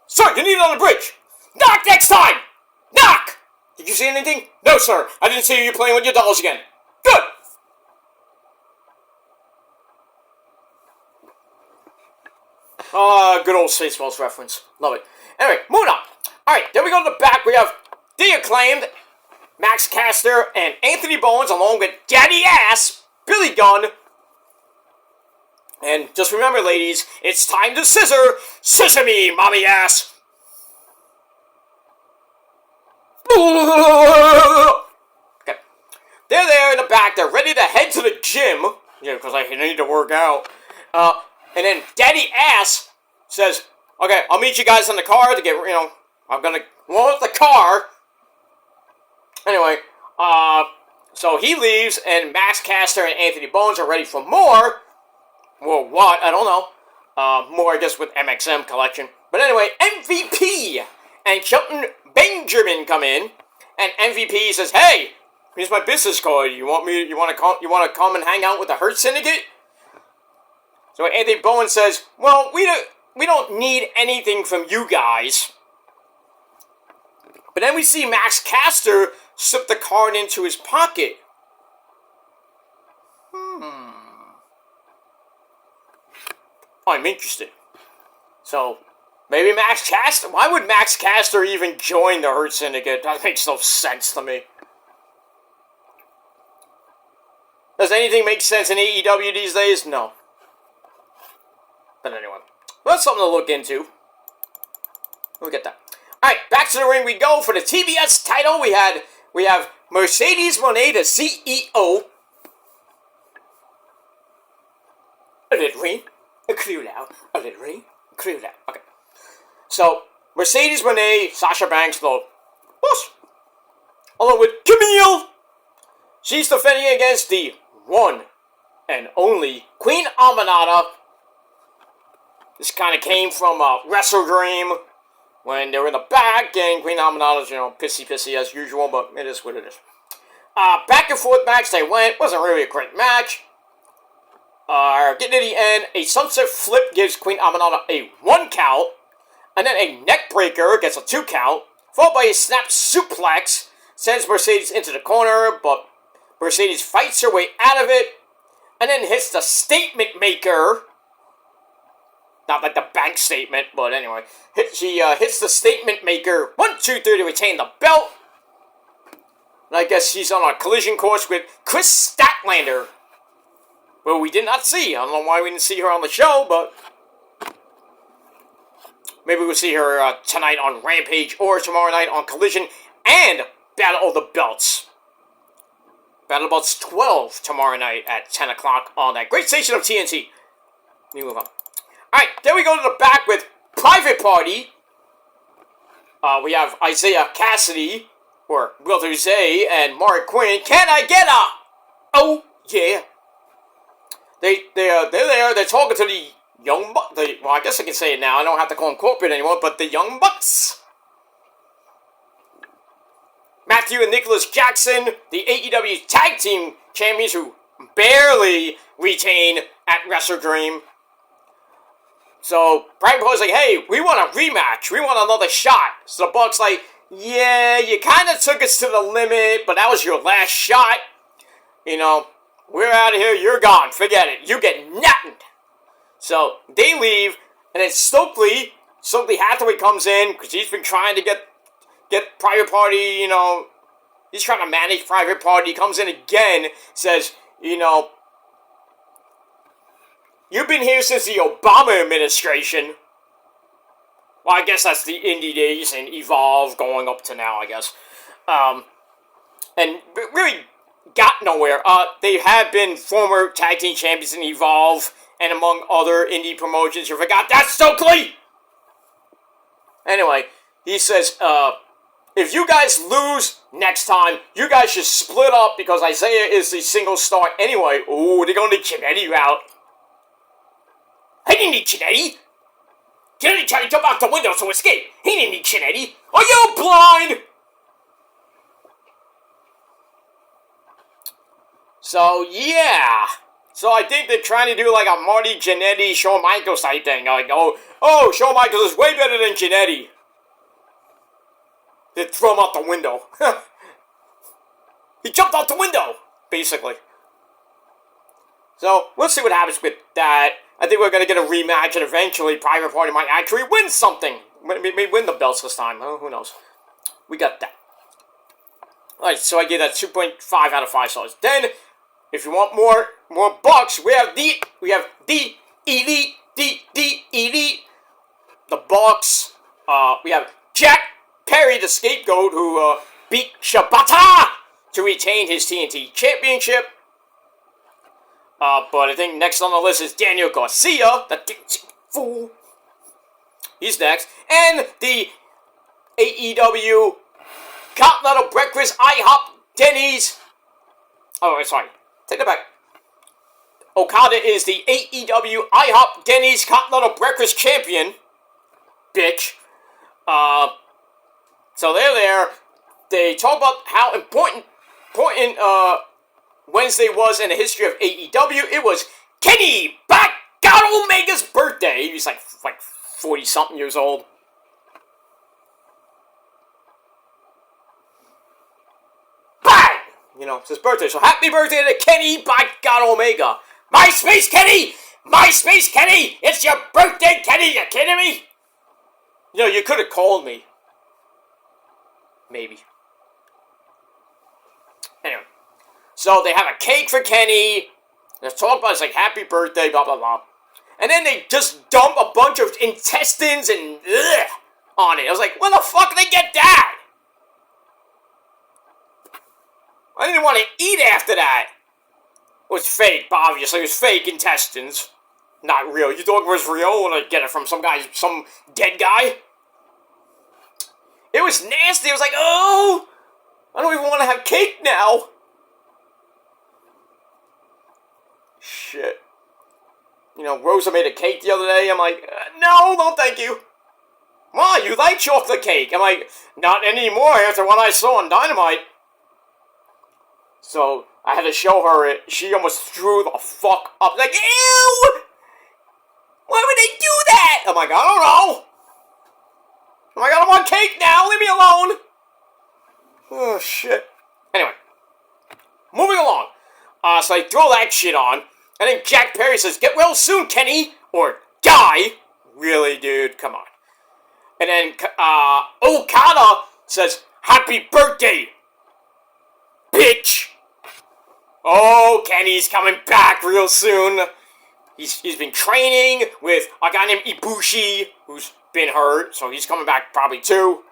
Sir, you need it on the bridge! Knock next time! Knock! Did you see anything? No, sir. I didn't see you playing with your dolls again. Good! Good old Spaceballs reference. Love it. Anyway, moving on. Alright, then we go to the back. We have the acclaimed Max Caster and Anthony Bowens, along with Daddy Ass, Billy Gunn. And just remember, ladies, it's time to scissor. Sesame, mommy ass. Okay. They're there in the back. They're ready to head to the gym. Yeah, because I need to work out. And then Daddy Ass says, okay, I'll meet you guys in the car to get, I'm going to load the car. Anyway, so he leaves, and Max Caster and Anthony Bowens are ready for more. Well, what? I don't know. More, I guess, with MXM collection. But anyway, MVP and Shelton Benjamin come in, and MVP says, "Hey, here's my business card. You want to come and hang out with the Hurt Syndicate?" So Anthony Bowens says, "Well, we don't need anything from you guys." But then we see Max Caster slip the card into his pocket. I'm interested. So, maybe Max Caster... Why would Max Caster even join the Hurt Syndicate? That makes no sense to me. Does anything make sense in AEW these days? No. But anyway, that's something to look into. Look at that. Alright, back to the ring we go. For the TBS title, we have Mercedes Moné, the CEO. A little ring, a clue out. A little ring, a clue out. Okay. So, Mercedes Moné, Sasha Banks, the boss. Along with Camille. She's defending against the one and only Queen Aminata. This kind of came from Wrestle Dream when they were in the back, and Queen Aminata's, pissy as usual, but it is what it is. Back and forth match they went. Wasn't really a great match. Getting to the end, a sunset flip gives Queen Aminata a 1 count, and then a neck breaker gets a 2 count, followed by a snap suplex, sends Mercedes into the corner, but Mercedes fights her way out of it, and then hits the statement maker. Not like the bank statement, but anyway. She hits the statement maker 1, 2, 3 to retain the belt. And I guess she's on a collision course with Chris Statlander. Well, we did not see. I don't know why we didn't see her on the show, but maybe we'll see her tonight on Rampage or tomorrow night on Collision and Battle of the Belts. Battle of the Belts 12 tomorrow night at 10 o'clock on that great station of TNT. Let me move on. Alright, then we go to the back with Private Party. We have Isaiah Cassidy, or Wilder Zay, and Mark Quinn. Can I get a... Oh, yeah. They're there. They're talking to the Young Bucks. Well, I guess I can say it now. I don't have to call them corporate anymore, but the Young Bucks. Matthew and Nicholas Jackson, the AEW Tag Team Champions who barely retain at Wrestle Dream. So, Private Party's like, hey, we want a rematch. We want another shot. So the Bucks like, yeah, you kind of took us to the limit, but that was your last shot. We're out of here, you're gone, forget it, you get nothing. So, they leave, and then Stokely Hathaway comes in, because he's been trying to get Private Party, he's trying to manage Private Party, he comes in again, says, you've been here since the Obama administration. Well, I guess that's the indie days, and Evolve going up to now, I guess. And really got nowhere. They have been former tag team champions in Evolve, and among other indie promotions. You forgot that's Stokely! Anyway, he says, if you guys lose next time, you guys should split up because Isaiah is the single star anyway. Ooh, they're going to Chinetti route. He didn't need Chinetti. Chinetti tried to jump out the window to escape. He didn't need Chinetti. Are you blind? So, yeah. So I think they're trying to do like a Marty Jannetty, Shawn Michaels type thing. Like, oh, Shawn Michaels is way better than Jannetty. They throw him out the window. He jumped out the window, basically. So, we'll see what happens with that. I think we're going to get a rematch, and eventually Private Party might actually win something. Maybe win the belts this time. Who knows? We got that. Alright, so I gave that 2.5 out of 5 stars. Then, if you want more bucks, we have the Elite, the Elite. The Bucks. We have Jack Perry, the scapegoat, who beat Shibata to retain his TNT Championship. But I think next on the list is Daniel Garcia, the fool. He's next. And the AEW Continental Breakfast IHOP Denny's. Oh, sorry. Take that back. Okada is the AEW IHOP Denny's Continental Breakfast Champion. Bitch. So they're there. They talk about how important Wednesday was in the history of AEW. It was Kenny Bacaro Omega's birthday. He was like 40-something years old. Bang! You know, it's his birthday. So happy birthday to Kenny Bacaro Omega. MySpace Kenny! MySpace Kenny! It's your birthday, Kenny! You kidding me? You know, you could have called me. Maybe. Anyway. So they have a cake for Kenny. Let's talk about it's like happy birthday, blah, blah, blah. And then they just dump a bunch of intestines and on it. I was like, where the fuck did they get that? I didn't want to eat after that. It was fake, but obviously it was fake intestines. Not real. You thought it was real when I get it from some dead guy? It was nasty. I was like, oh, I don't even want to have cake now. Shit. You know, Rosa made a cake the other day. I'm like, no, thank you. Why? You like chocolate cake? I'm like, not anymore after what I saw on Dynamite. So, I had to show her it. She almost threw the fuck up. Like, ew! Why would they do that? I'm like, I don't know. I'm like, I don't want cake now. Leave me alone. Oh, shit. Anyway. Moving along. So they throw that shit on. And then Jack Perry says, get well soon, Kenny. Or die. Really, dude? Come on. And then Okada says, happy birthday, bitch. Oh, Kenny's coming back real soon. He's been training with a guy named Ibushi, who's been hurt, so he's coming back probably too.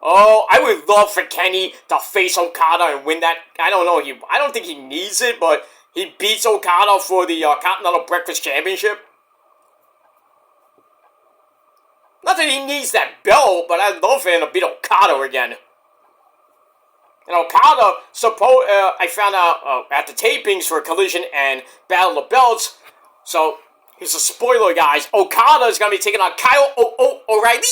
Oh, I would love for Kenny to face Okada and win that. I don't know. I don't think he needs it, but he beats Okada for the Continental Breakfast Championship. Not that he needs that belt, but I'd love for him to beat Okada again. And Okada, I found out at the tapings for Collision and Battle of the Belts. So, here's a spoiler, guys. Okada is going to be taking on Kyle O'Reilly.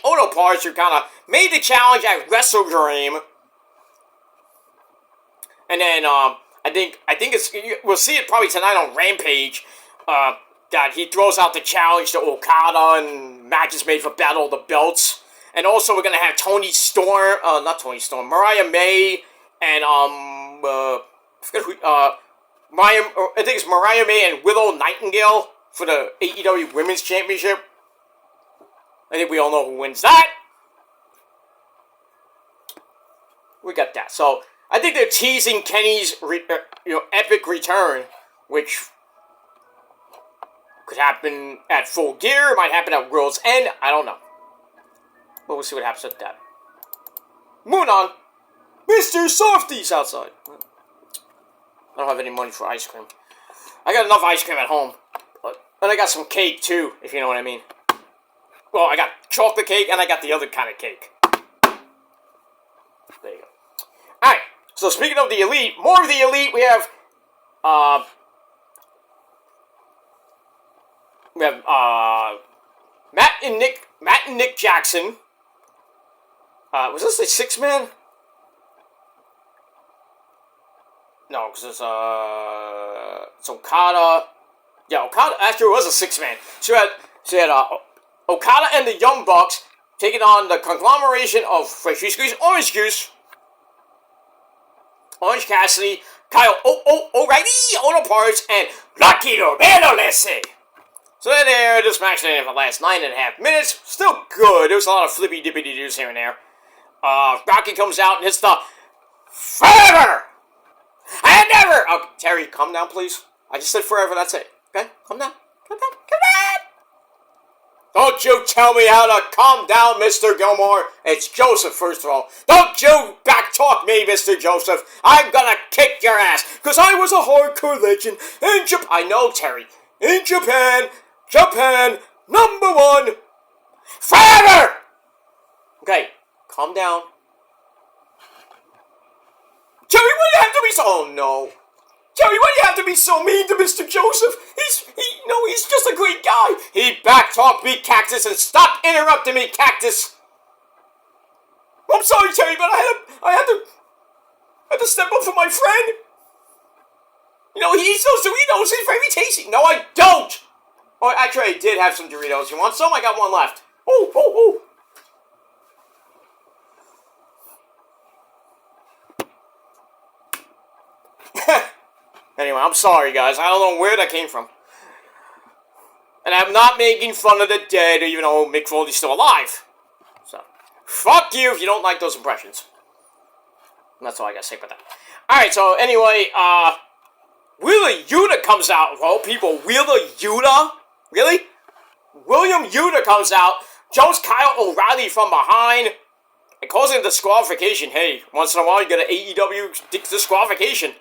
Odo Parts, who kind of made the challenge at Wrestle Dream. And then, I think we'll see it probably tonight on Rampage. That he throws out the challenge to Okada and matches made for Battle of the Belts. And also we're going to have Mariah May and, I think it's Mariah May and Willow Nightingale for the AEW Women's Championship. I think we all know who wins that. We got that. So, I think they're teasing Kenny's, epic return, which could happen at Full Gear, might happen at World's End, I don't know. But we'll see what happens with that. Moving on. Mr. Softy's outside. I don't have any money for ice cream. I got enough ice cream at home. And I got some cake, too, if you know what I mean. Well, I got chocolate cake, and I got the other kind of cake. There you go. Alright, so speaking of the Elite, more of the Elite, we have Matt and Nick Jackson. Was this a 6-man? No, because it's Okada. Yeah, Okada actually was a 6-man. So you had Okada and the Young Bucks taking on the conglomeration of Freshly Squeezed Orange Juice, Orange Cassidy, Kyle O'Reilly, Oda Parts, and Rocky Romero, let's say. So then this match ended for the last 9.5 minutes. Still good. There was a lot of flippy dippity doos here and there. Rocky comes out and hits the forever and never. Oh, Terry, calm down, please. I just said forever. That's it. Okay, calm down. Calm down. Calm down. Don't you tell me how to calm down, Mr. Gilmore. It's Joseph, first of all. Don't you backtalk me, Mr. Joseph. I'm gonna kick your ass, because I was a hardcore legend in Japan. I know, Terry. In Japan, #1, forever! Okay, calm down. Terry, why do you have to be so... Oh, no. Terry, why do you have to be so mean to Mr. Joseph? He's just a great guy. He backtalked me, Cactus, and stop interrupting me, Cactus. I'm sorry, Terry, but I had to step up for my friend. He eats those Doritos. He's very tasty. No, I don't. Oh, actually, I did have some Doritos. You want some? I got one left. Oh. Anyway, I'm sorry, guys. I don't know where that came from. And I'm not making fun of the dead, even though Mick Foley's still alive. So, fuck you if you don't like those impressions. And that's all I gotta say about that. Alright, so anyway, Wheeler Yuta comes out. Well, people, Wheeler Yuta? Really? William Yuta comes out, jumps Kyle O'Reilly from behind, and calls it disqualification. Hey, once in a while you get an AEW disqualification.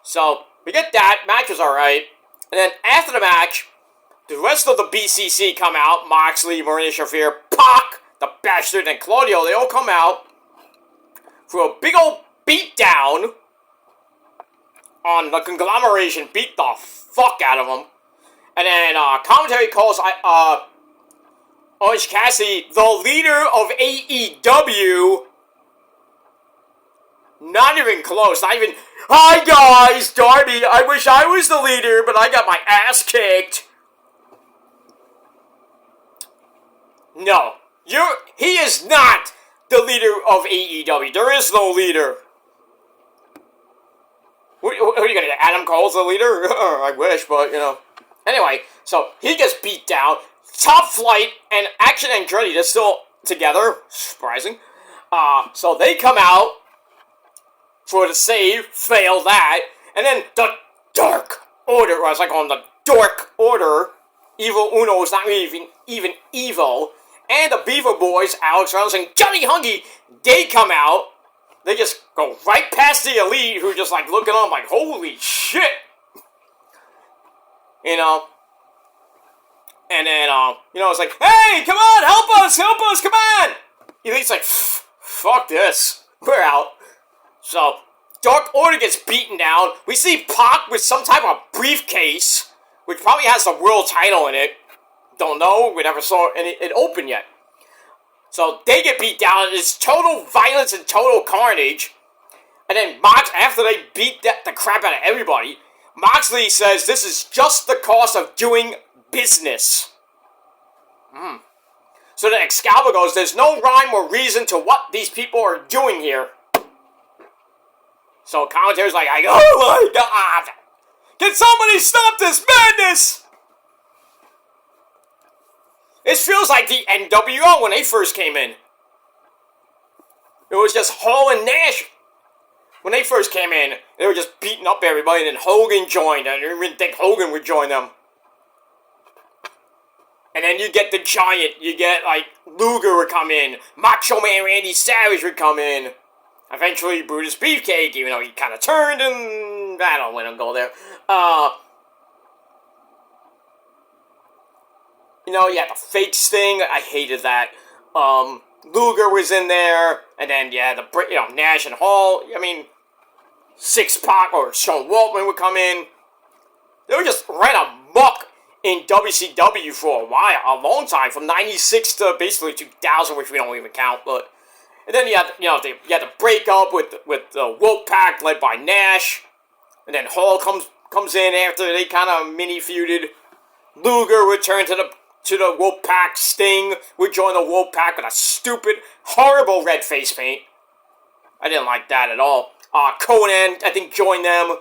So, we get that. Match was alright. And then after the match, the rest of the BCC come out. Moxley, Marina Shafir, Pac, the Bastard, and Claudio. They all come out for a big old beatdown on the conglomeration. Beat the fuck out of them. And then commentary calls Orange Cassidy the leader of AEW. Not even close. Not even, hi guys, Darby, I wish I was the leader, but I got my ass kicked. No. He is not the leader of AEW. There is no leader. What are you gonna get? Adam Cole's the leader? I wish, but, Anyway, so he gets beat down. Top Flight and Action Andretti, they're still together. Surprising. So they come out for the save, fail that, and then the Dark Order, or as I call them, the Dork Order, Evil Uno is not even evil, and the Beaver Boys, Alex Reynolds and Johnny Hungy, they come out. They just go right past the Elite, who are just like looking on like, holy shit! And then, it's like, hey, come on, help us, come on! Elite's like, fuck this, we're out. So, Dark Order gets beaten down. We see Pac with some type of briefcase, which probably has the world title in it. Don't know, we never saw it open yet. So, they get beat down. It's total violence and total carnage. And then after they beat the crap out of everybody, Moxley says this is just the cost of doing business. So then Excalibur goes, there's no rhyme or reason to what these people are doing here. So commentary's like, oh my god! Can somebody stop this madness? It feels like the NWO when they first came in. It was just Hall and Nash. When they first came in, they were just beating up everybody, and then Hogan joined. I didn't even think Hogan would join them. And then you get the Giant. You get, Luger would come in. Macho Man Randy Savage would come in. Eventually, Brutus Beefcake, even though he kind of turned, and I don't want to go there. The fake Sting, I hated that. Luger was in there. And then, yeah, Nash and Hall. I mean, Six-Pac or Sean Waltman would come in. They were just ran amok in WCW for a while, a long time, from 96 to basically 2000, which we don't even count, but... And then you had the breakup with the Wolfpack led by Nash. And then Hall comes in after they kind of mini-feuded. Luger returned to the Wolfpack. Sting would join the Wolfpack with a stupid, horrible red face paint. I didn't like that at all. Conan, I think, joined them.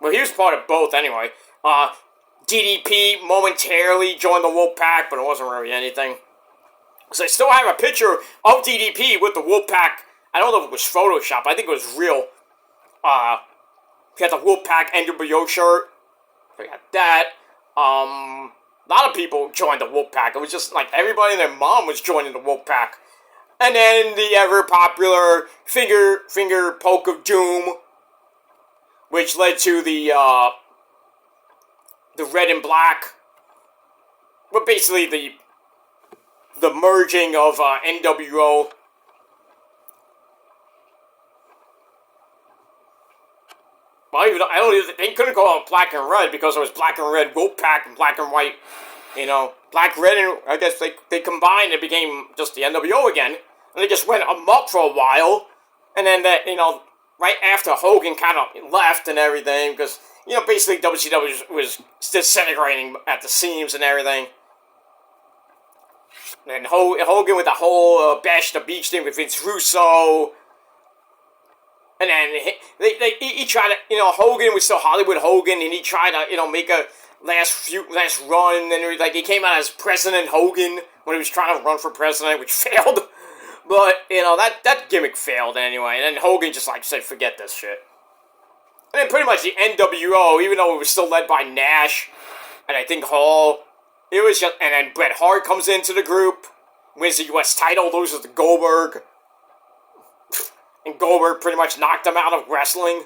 Well, he was part of both anyway. DDP momentarily joined the Wolfpack, but it wasn't really anything. So I still have a picture of DDP with the Wolfpack. I don't know if it was Photoshop. I think it was real. He had the Wolfpack NWO shirt. We got that. A lot of people joined the Wolfpack. It was just like everybody and their mom was joining the Wolfpack. And then the ever popular finger poke of doom, which led to the red and black. But basically the merging of NWO. They couldn't call it black and red because it was black and red Wolfpack and black and white. Black, red, and I guess they combined and became just the NWO again. And they just went amok for a while. And then right after Hogan kind of left and everything, because, basically WCW was disintegrating at the seams and everything. And Hogan with the whole Bash the Beach thing with Vince Russo. And then he tried to, Hogan was still Hollywood Hogan, and he tried to, make a last run, and he came out as President Hogan when he was trying to run for president, which failed. But, that gimmick failed anyway, and then Hogan just, said, forget this shit. And then pretty much the NWO, even though it was still led by Nash, and I think Hall, it was just, and then Bret Hart comes into the group, wins the U.S. title, loses to Goldberg, and Goldberg pretty much knocked him out of wrestling.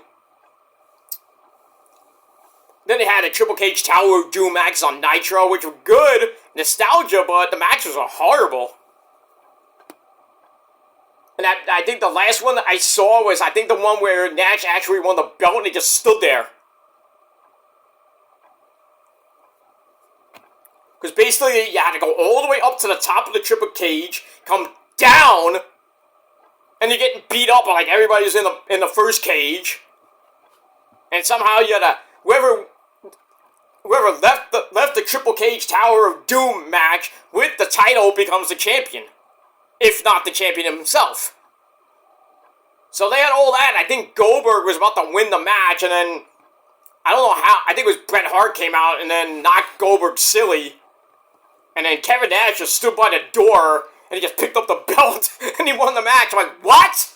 Then they had a Triple Cage Tower of Doom match on Nitro, which were good, nostalgia, but the matches were horrible. And I think the last one that I saw was, I think the one where Nash actually won the belt and he just stood there. Because basically you had to go all the way up to the top of the Triple Cage, come down, and you're getting beat up like everybody's in the first cage. And somehow you had to, whoever left the Triple Cage Tower of Doom match with the title becomes the champion. If not the champion himself. So they had all that. I think Goldberg was about to win the match, and then I don't know how. I think it was Bret Hart came out and then knocked Goldberg silly. And then Kevin Nash just stood by the door and he just picked up the belt and he won the match. I'm like, what?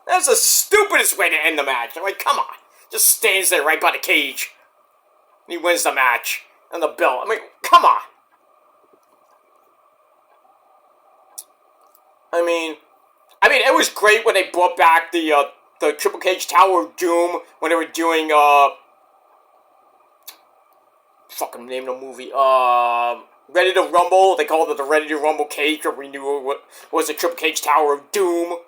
That's the stupidest way to end the match. I'm like, come on. Just stands there right by the cage. And he wins the match and the belt. I mean, come on. I mean, it was great when they brought back the Triple Cage Tower of Doom when they were doing, fucking name of the movie, Ready to Rumble. They called it the Ready to Rumble cage, or we knew it was the Triple Cage Tower of Doom.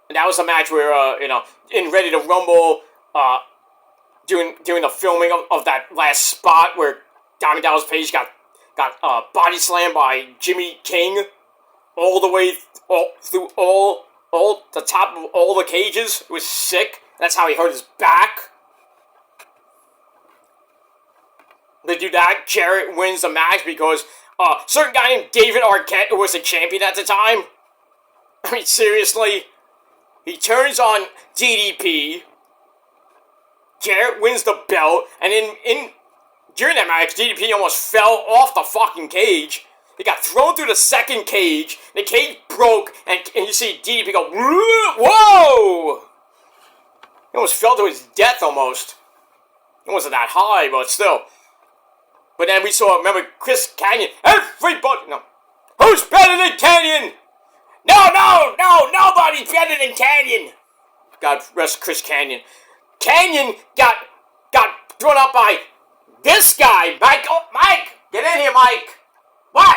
And that was a match where, in Ready to Rumble, doing the filming of that last spot where Diamond Dallas Page got body slammed by Jimmy King all the way through all the top of all the cages. It was sick. That's how he hurt his back. They do that. Jarrett wins the match because a certain guy named David Arquette, who was the champion at the time, I mean, seriously, he turns on DDP. Jarrett wins the belt, and during that match, DDP almost fell off the fucking cage. He got thrown through the second cage. The cage broke, and you see DDP go, whoa! He almost fell to his death almost. It wasn't that high, but still. But then we saw, remember, Chris Canyon. Everybody, no. Who's better than Canyon? No, nobody's better than Canyon. God rest Chris Canyon. Canyon got thrown out by this guy, Mike. Oh, Mike, get in here, Mike. What?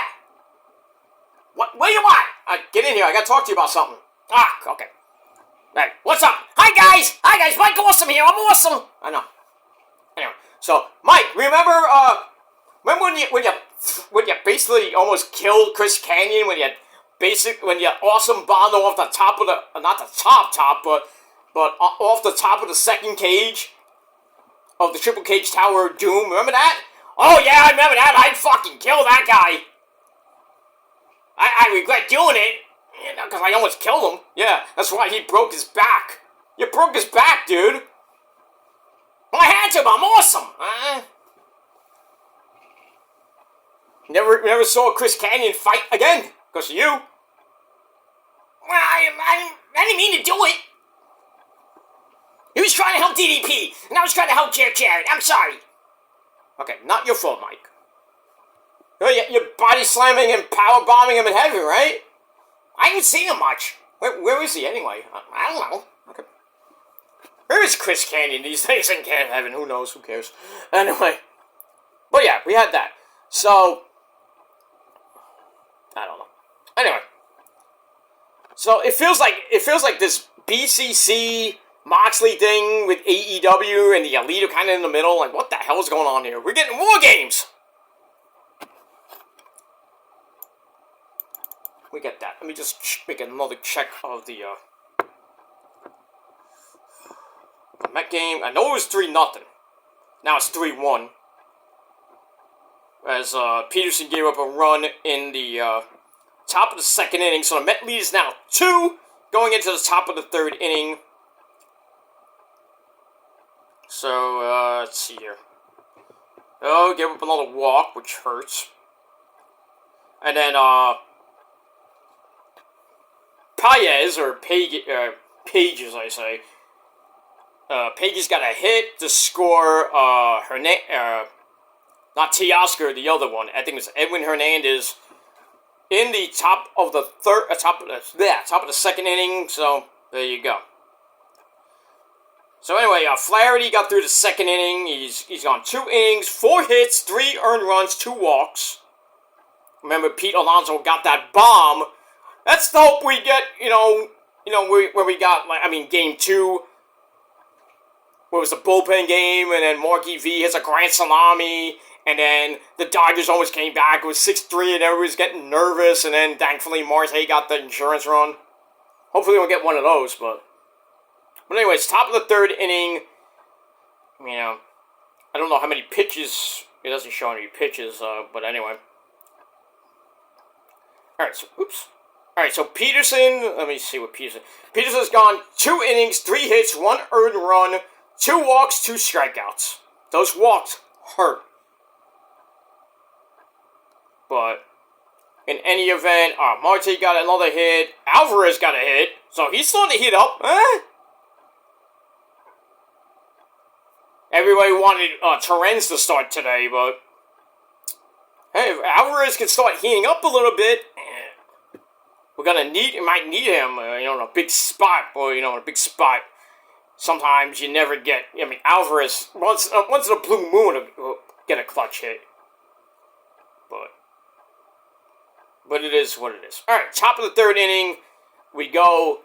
What do you want? Get in here. I gotta talk to you about something. Ah, okay. Hey, what's up? Hi guys, Mike Awesome here. I'm awesome. I know. Anyway, so Mike, remember when you basically almost killed Chris Canyon when you awesome bombed him off the top of the not the top but off the top of the second cage of the Triple Cage Tower of Doom. Remember that? Oh yeah, I remember that. I'd fucking kill that guy. I regret doing it, because I almost killed him. Yeah, that's why he broke his back. You broke his back, dude. Well, I had to, but I'm awesome. Never saw Chris Canyon fight again, because of you. Well, I didn't mean to do it. He was trying to help DDP, and I was trying to help Jeff Jarrett. I'm sorry. Okay, not your fault, Mike. You're body slamming and power bombing him in heaven, right? I haven't seen him much. Where is he anyway? I don't know. Okay. Where is Chris Canyon these days in heaven? Who knows? Who cares? Anyway. But yeah, we had that. So, I don't know. Anyway. So it feels like this BCC Moxley thing with AEW and the Elite are kind of in the middle. Like, what the hell is going on here? We're getting War Games! We get that. Let me just make another check of the Met game. I know it was 3-0. Now it's 3-1. As Peterson gave up a run in the top of the second inning. So the Met lead is now 2 going into the top of the third inning. So, let's see here. Oh, gave up another walk, which hurts. And then, Pages, or Pages, I say. Pages got a hit to score, not Teoscar, the other one. I think it was Edwin Hernandez in the top of the top of the second inning. So, there you go. So anyway, Flaherty got through the second inning. He's gone 2 innings, 4 hits, 3 earned runs, 2 walks. Remember, Pete Alonso got that bomb. Let's hope we get, where we got, game 2, where it was the bullpen game, and then Marky V has a grand salami, and then the Dodgers almost came back. It was 6-3, and everybody's getting nervous, and then thankfully Marte got the insurance run. Hopefully we'll get one of those, but anyways, top of the third inning. I don't know how many pitches. It doesn't show any pitches, but anyway. Alright, so Peterson, let me see what Peterson. Peterson's gone 2 innings, 3 hits, 1 earned run, 2 walks, 2 strikeouts. Those walks hurt. But in any event, Marte got another hit. Alvarez got a hit. So he's starting to heat up. Everybody wanted Torrens to start today, but hey, if Alvarez can start heating up a little bit, we might need him, in a big spot, or in a big spot. Sometimes you never get. Alvarez once in a blue moon will get a clutch hit, but it is what it is. All right, top of the third inning, we go.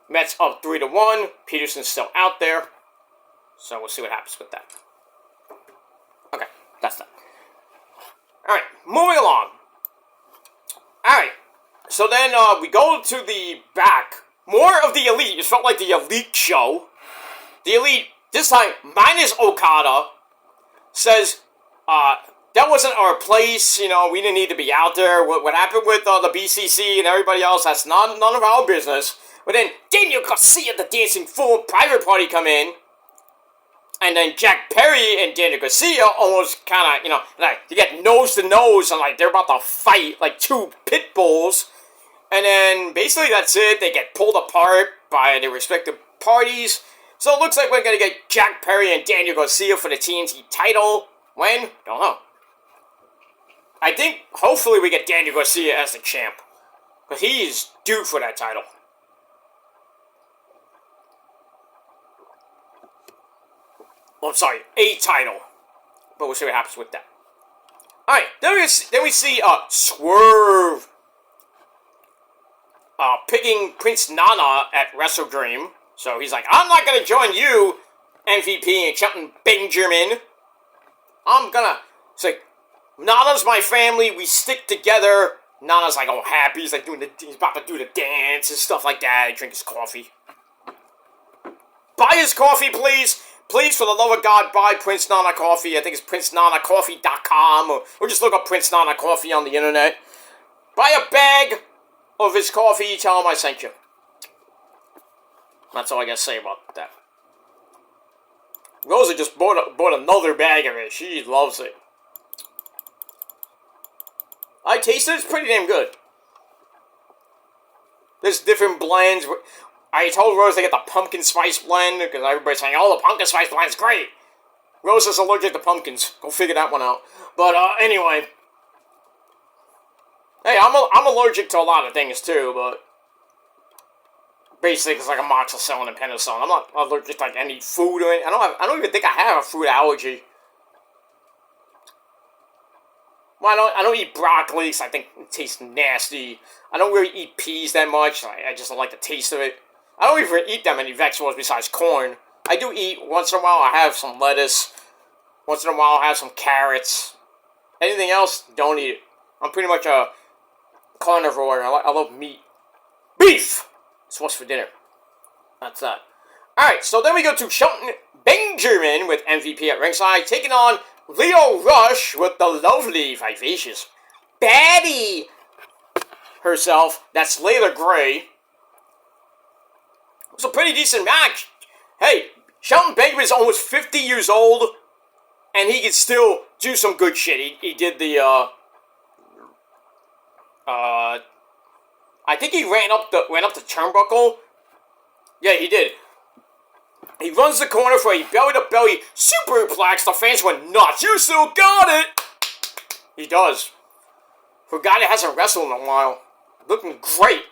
Mets up 3-1. Peterson's still out there. So we'll see what happens with that. Okay, that's that. Alright, moving along. Alright, so then we go to the back. More of the Elite. It felt like the Elite show. The Elite, this time, minus Okada, says, that wasn't our place, we didn't need to be out there. What happened with the BCC and everybody else, that's none of our business. But then Daniel Garcia, the Dancing Fool, Private Party come in. And then Jack Perry and Daniel Garcia almost kind of, you get nose to nose and they're about to fight like 2 pit bulls. And then basically that's it. They get pulled apart by their respective parties. So it looks like we're going to get Jack Perry and Daniel Garcia for the TNT title. When? Don't know. I think hopefully we get Daniel Garcia as the champ. Because he is due for that title. Oh, I'm sorry, a title. But we'll see what happens with that. Alright, then we see Swerve picking Prince Nana at Wrestle Dream. So he's like, I'm not gonna join you, MVP and Shelton Benjamin. It's like, Nana's my family, we stick together. Nana's like all happy, he's about to do the dance and stuff like that, drink his coffee. Buy his coffee, please. Please, for the love of God, buy Prince Nana coffee. I think it's PrinceNanaCoffee.com, or just look up Prince Nana coffee on the internet. Buy a bag of his coffee, tell him I sent you. That's all I gotta say about that. Rosa just bought another bag of it. She loves it. I tasted it. It's pretty damn good. There's different blends. I told Rose to get the pumpkin spice blend, because everybody's saying, oh, the pumpkin spice blend's great. Rose is allergic to pumpkins. Go figure that one out. But, anyway. Hey, I'm allergic to a lot of things, too, but basically, it's like amoxicillin and penicillin. I'm not allergic to, like, any food or anything. I don't even think I have a food allergy. Well, I don't eat broccoli, because I think it tastes nasty. I don't really eat peas that much. I just don't like the taste of it. I don't even eat that many vegetables besides corn. I do eat, once in a while, I have some lettuce. Once in a while, I have some carrots. Anything else, don't eat it. I'm pretty much a carnivore. I love meat. Beef! It's what's for dinner. That's that. Alright, so then we go to Shelton Benjamin with MVP at ringside, taking on Lio Rush with the lovely, vivacious baddie herself. That's Layla Gray. It was a pretty decent match. Hey, Shelton Benjamin is almost 50 years old, and he can still do some good shit. He did the, I think he ran up the turnbuckle. Yeah, he did. He runs the corner for a belly-to-belly superplex. The fans went nuts. You still got it! He does. For a guy that hasn't wrestled in a while. Looking great.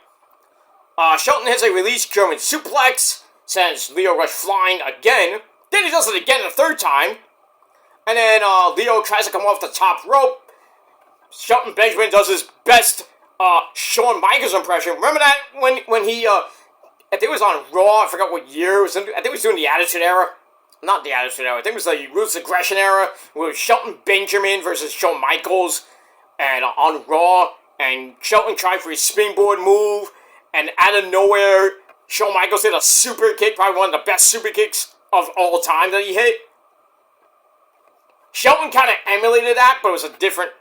Shelton hits a release German suplex. Sends Lio Rush flying again. Then he does it again the third time. And then Lio tries to come off the top rope. Shelton Benjamin does his best Shawn Michaels impression. Remember that when he I think it was on Raw, I forgot what year. I think it was during the Attitude Era. Not the Attitude Era. I think it was the Ruthless Aggression Era. With Shelton Benjamin versus Shawn Michaels. And on Raw. And Shelton tried for his springboard move. And out of nowhere, Shawn Michaels hit a super kick. Probably one of the best super kicks of all time that he hit. Shelton kind of emulated that, but it was a different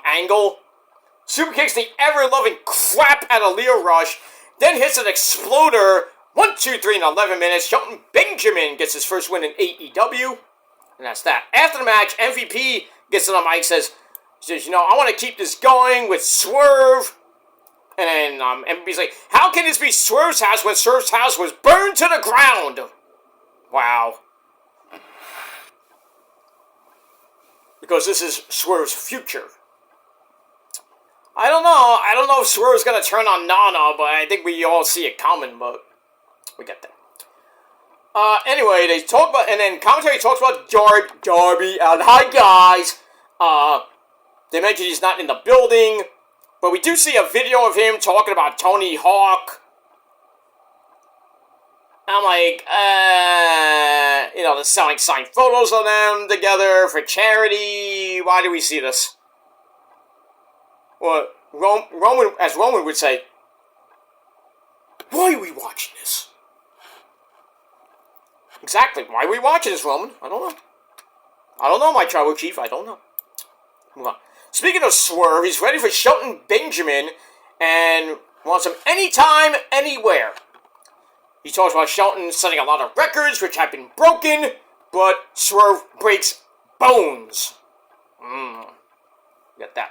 angle. Super kicks the ever-loving crap out of Lio Rush. Then hits an exploder. 1, 2, 3 in 11 minutes. Shelton Benjamin gets his first win in AEW. And that's that. After the match, MVP gets on the mic, says, you know, I want to keep this going with Swerve. And then MVP's like, how can this be Swerve's house when Swerve's house was burned to the ground? Wow. Because this is Swerve's future. I don't know if Swerve's going to turn on Nana, but I think we all see it coming, but we get that. Anyway, they talk about, and then commentary talks about Darby, and hi guys. They mention he's not in the building, but we do see a video of him talking about Tony Hawk. I'm like, you know, they're selling signed photos of them together for charity. Why do we see this? Well, Roman would say, why are we watching this? Exactly, why are we watching this, Roman? I don't know. I don't know, my tribal chief, I don't know. Move on. Speaking of Swerve, he's ready for Shelton Benjamin and wants him anytime, anywhere. He talks about Shelton setting a lot of records which have been broken, but Swerve breaks bones. Get that.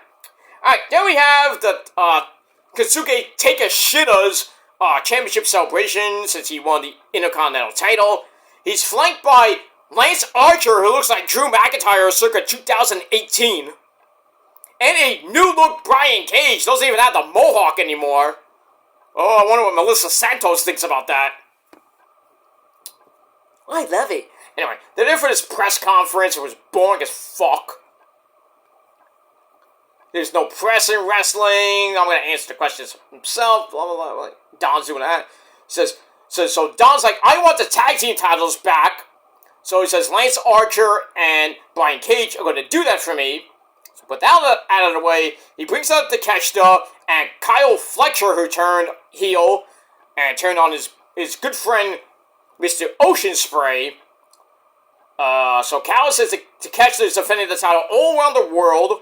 Alright, then we have the Kosuke Takeshita's championship celebration since he won the Intercontinental title. He's flanked by Lance Archer, who looks like Drew McIntyre circa 2018. And a new look Brian Cage. Doesn't even have the mohawk anymore. Oh, I wonder what Melissa Santos thinks about that. I love it. Anyway, they're there for this press conference. It was boring as fuck. There's no press in wrestling. I'm going to answer the questions himself. Blah, blah, blah, blah. Don's doing that. So Don's like, I want the tag team titles back. So he says Lance Archer and Brian Cage are going to do that for me. So put that out of the way. He brings up Takeshita and Kyle Fletcher, who turned heel and turned on his good friend, Mr. Ocean Spray. So Kyle says that Takeshita is defending the title all around the world.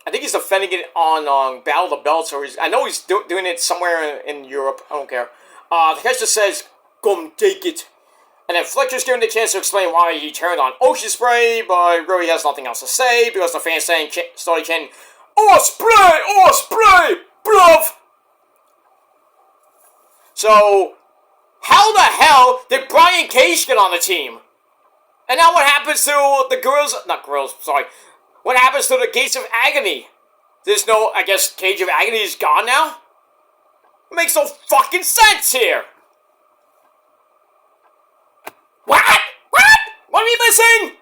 I think he's defending it on Battle of the Belts, or I know he's doing it somewhere in Europe. I don't care. Takeshita says, "Come take it." And then Fletcher's given the chance to explain why he turned on Ocean Spray, but really has nothing else to say because the fans started chanting, Osprey, bluff! So, how the hell did Brian Cage get on the team? And now what happens to the what happens to the Gates of Agony? There's no, I guess, Cage of Agony is gone now? It makes no fucking sense here! What? What are we missing?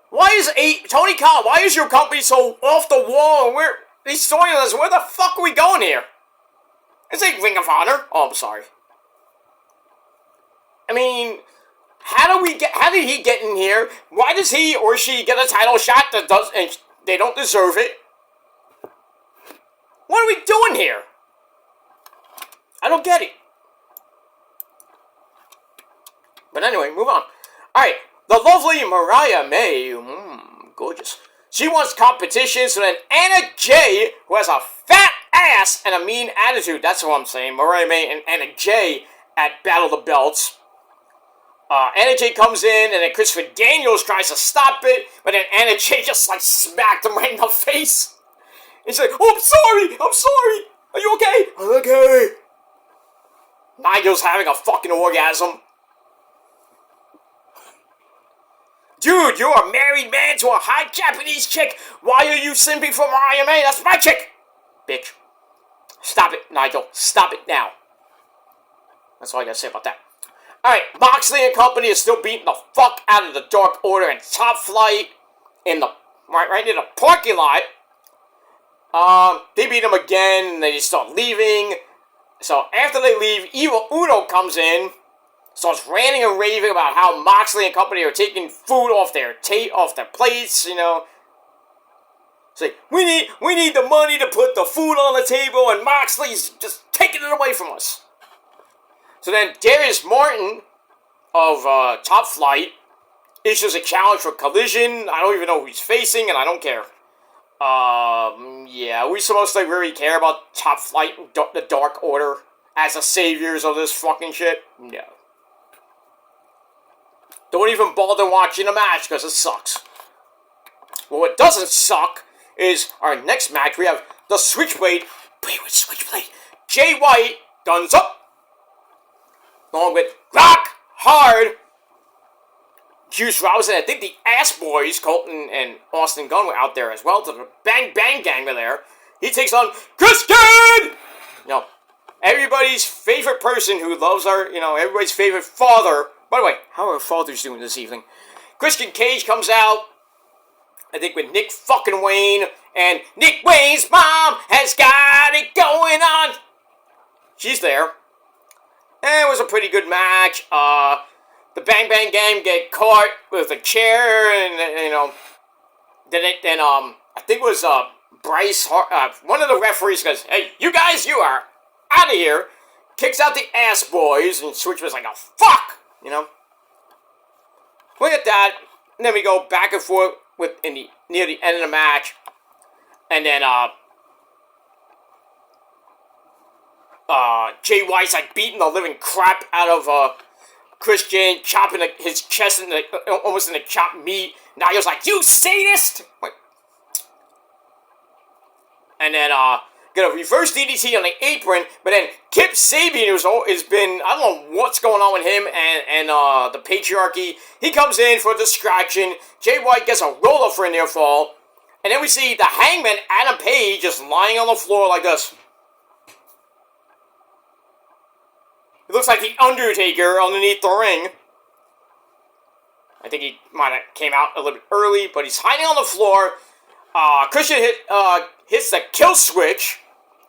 Why is Tony Khan, why is your company so off the wall? And these storylines, where the fuck are we going here? This ain't Ring of Honor. Oh, I'm sorry. I mean, how did he get in here? Why does he or she get a title shot and they don't deserve it? What are we doing here? I don't get it. But anyway, move on. Alright, the lovely Mariah May, gorgeous. She wants competition, so then Anna Jay, who has a fat ass and a mean attitude, that's what I'm saying, Mariah May and Anna Jay at Battle of the Belts. Anna Jay comes in, and then Christopher Daniels tries to stop it, but then Anna Jay just, smacked him right in the face. And she's like, oh, I'm sorry, are you okay? I'm okay. Nigel's having a fucking orgasm. Dude, you're a married man to a hot Japanese chick. Why are you simping for Mariah May? That's my chick. Bitch. Stop it, Nigel. Stop it now. That's all I gotta say about that. Alright, Moxley and company is still beating the fuck out of the Dark Order and Top Flight in the right in the parking lot. They beat them again and they start leaving. So after they leave, Evil Uno comes in, starts ranting and raving about how Moxley and company are taking food off their plates, you know. It's like, we need the money to put the food on the table, and Moxley's just taking it away from us. So then Darius Martin of Top Flight issues a challenge for Collision. I don't even know who he's facing, and I don't care. Yeah, are we supposed to really care about Top Flight and the Dark Order as the saviors of this fucking shit? No. Don't even bother watching the match, because it sucks. Well, what doesn't suck is our next match. We have the Switchblade, Jay White, guns up, along with Rock Hard, Juice Robinson. I think the Ass Boys, Colton and Austin Gunn, were out there as well. The Bang Bang Gang were there. He takes on Christian! No, everybody's favorite person who loves everybody's favorite father. By the way, how are our fathers doing this evening? Christian Cage comes out, I think with Nick fucking Wayne, and Nick Wayne's mom has got it going on. She's there. And it was a pretty good match. The Bang Bang Gang get caught with a chair, and then I think it was Bryce Hart, one of the referees goes, "Hey, you guys, you are out of here." Kicks out the Ass Boys, and Switch was like, "Oh fuck," you know. Look at that. And then we go back and forth near the end of the match, and then Jay White's beating the living crap out of Christian, chopping his chest almost in the chopped meat. Now he was like, "You sadist!" Wait. And then get a reverse DDT on the apron, but then Kip Sabian, has been, I don't know what's going on with him and the patriarchy. He comes in for a distraction. Jay White gets a roll-up for a near fall, and then we see the Hangman, Adam Page, just lying on the floor like this. It looks like the Undertaker underneath the ring. I think he might have came out a little bit early, but he's hiding on the floor. Christian hits the kill switch.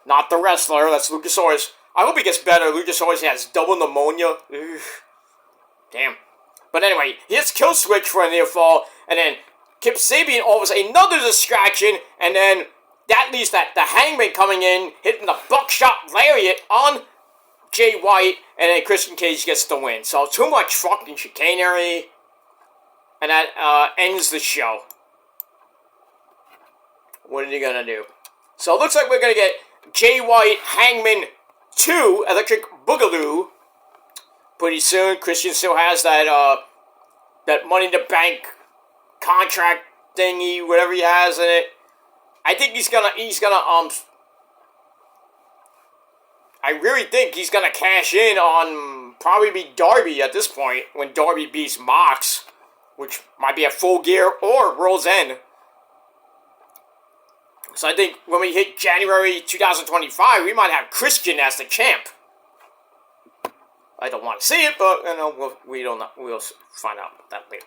Not the wrestler, that's Luchasaurus. I hope he gets better. Luchasaurus has double pneumonia. Ugh. Damn. But anyway, he hits kill switch for a near fall, and then Kip Sabian offers another distraction, and then that leads the Hangman coming in, hitting the buckshot lariat on Jay White, and then Christian Cage gets the win. So too much fucking chicanery, and that ends the show. What are you gonna do? So it looks like we're gonna get Jay White Hangman 2 Electric Boogaloo pretty soon. Christian still has that Money in the Bank contract thingy, whatever he has in it. I think he's gonna I really think he's gonna cash in on probably Darby at this point when Darby beats Mox, which might be at Full Gear or World's End. So I think when we hit January 2025, we might have Christian as the champ. I don't want to see it, but you know we'll find out about that later.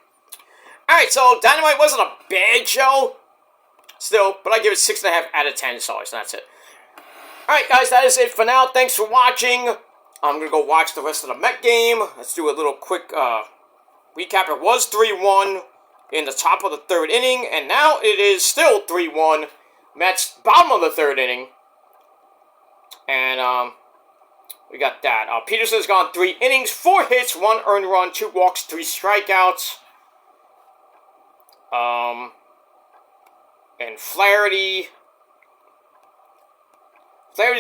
All right, so Dynamite wasn't a bad show, still, but I give it 6.5 out of 10 stars. And that's it. All right, guys, that is it for now. Thanks for watching. I'm gonna go watch the rest of the Met game. Let's do a little quick recap. It was 3-1 in the top of the third inning, and now it is still 3-1. Mets bottom of the third inning, and we got that. Peterson's gone 3 innings, 4 hits, 1 earned run, 2 walks, 3 strikeouts. And Flaherty's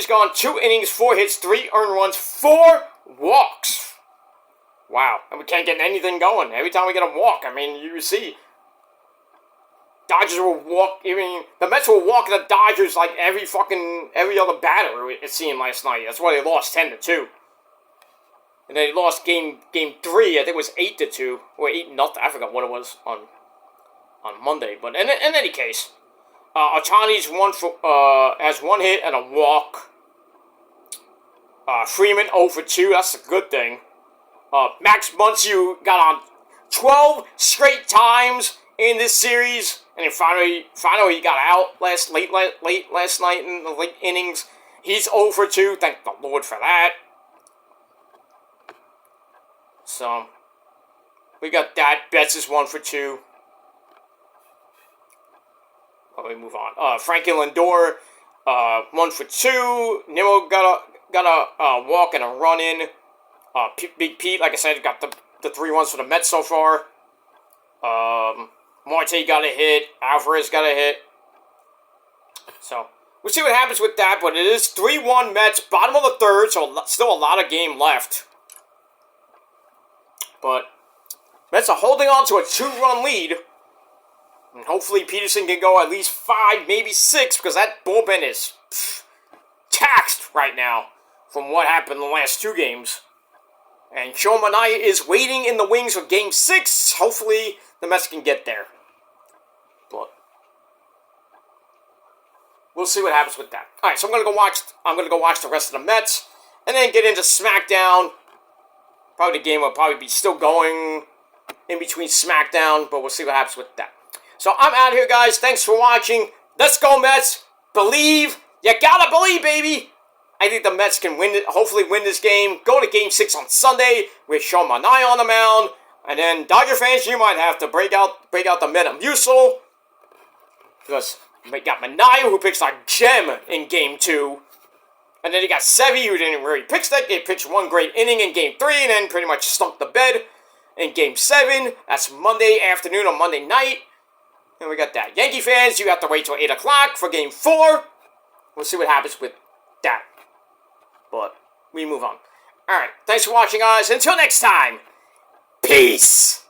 gone 2 innings, 4 hits, 3 earned runs, 4 walks. Wow, and we can't get anything going. Every time we get a walk, I mean, you see. Dodgers will walk, even the Mets will walk the Dodgers like every other batter, it seemed last night. That's why they lost 10-2. And they lost game 3, I think it was 8-2, or 8-0, I forgot what it was on Monday. But in any case, Ohtani's has 1 hit and a walk. Freeman 0 for 2, that's a good thing. Max Muncy got on 12 straight times in this series, and then finally he got out late last night in the late innings. He's 0 for 2, thank the Lord for that. So, we got that. Betts is 1 for 2. Let me move on. Frankie Lindor, 1 for 2. Nimmo got a walk and a run in. Big Pete, like I said, got the 3 runs for the Mets so far. Marte got a hit. Alvarez got a hit. So, we'll see what happens with that, but it is 3-1 Mets, bottom of the third, so still a lot of game left. But Mets are holding on to a 2-run lead. And hopefully Peterson can go at least 5, maybe 6, because that bullpen is taxed right now from what happened in the last 2 games. And Sean Manaea is waiting in the wings for Game 6. Hopefully the Mets can get there. But we'll see what happens with that. Alright, so I'm gonna go watch the rest of the Mets, and then get into SmackDown. Probably the game will probably be still going in between SmackDown, but we'll see what happens with that. So I'm out here, guys. Thanks for watching. Let's go, Mets. Believe. You gotta believe, baby. I think the Mets can win it, hopefully win this game. Go to Game 6 on Sunday with Sean Manaea on the mound. And then, Dodger fans, you might have to break out the Metamucil. Because we got Manaea, who picks a gem in Game 2. And then you got Sevy, who didn't really pitch that. He pitched 1 great inning in Game 3, and then pretty much stunk the bed in Game 7. That's Monday afternoon or Monday night. And we got that. Yankee fans, you have to wait till 8 o'clock for Game 4. We'll see what happens with that. But we move on. Alright, thanks for watching, guys. Until next time, peace!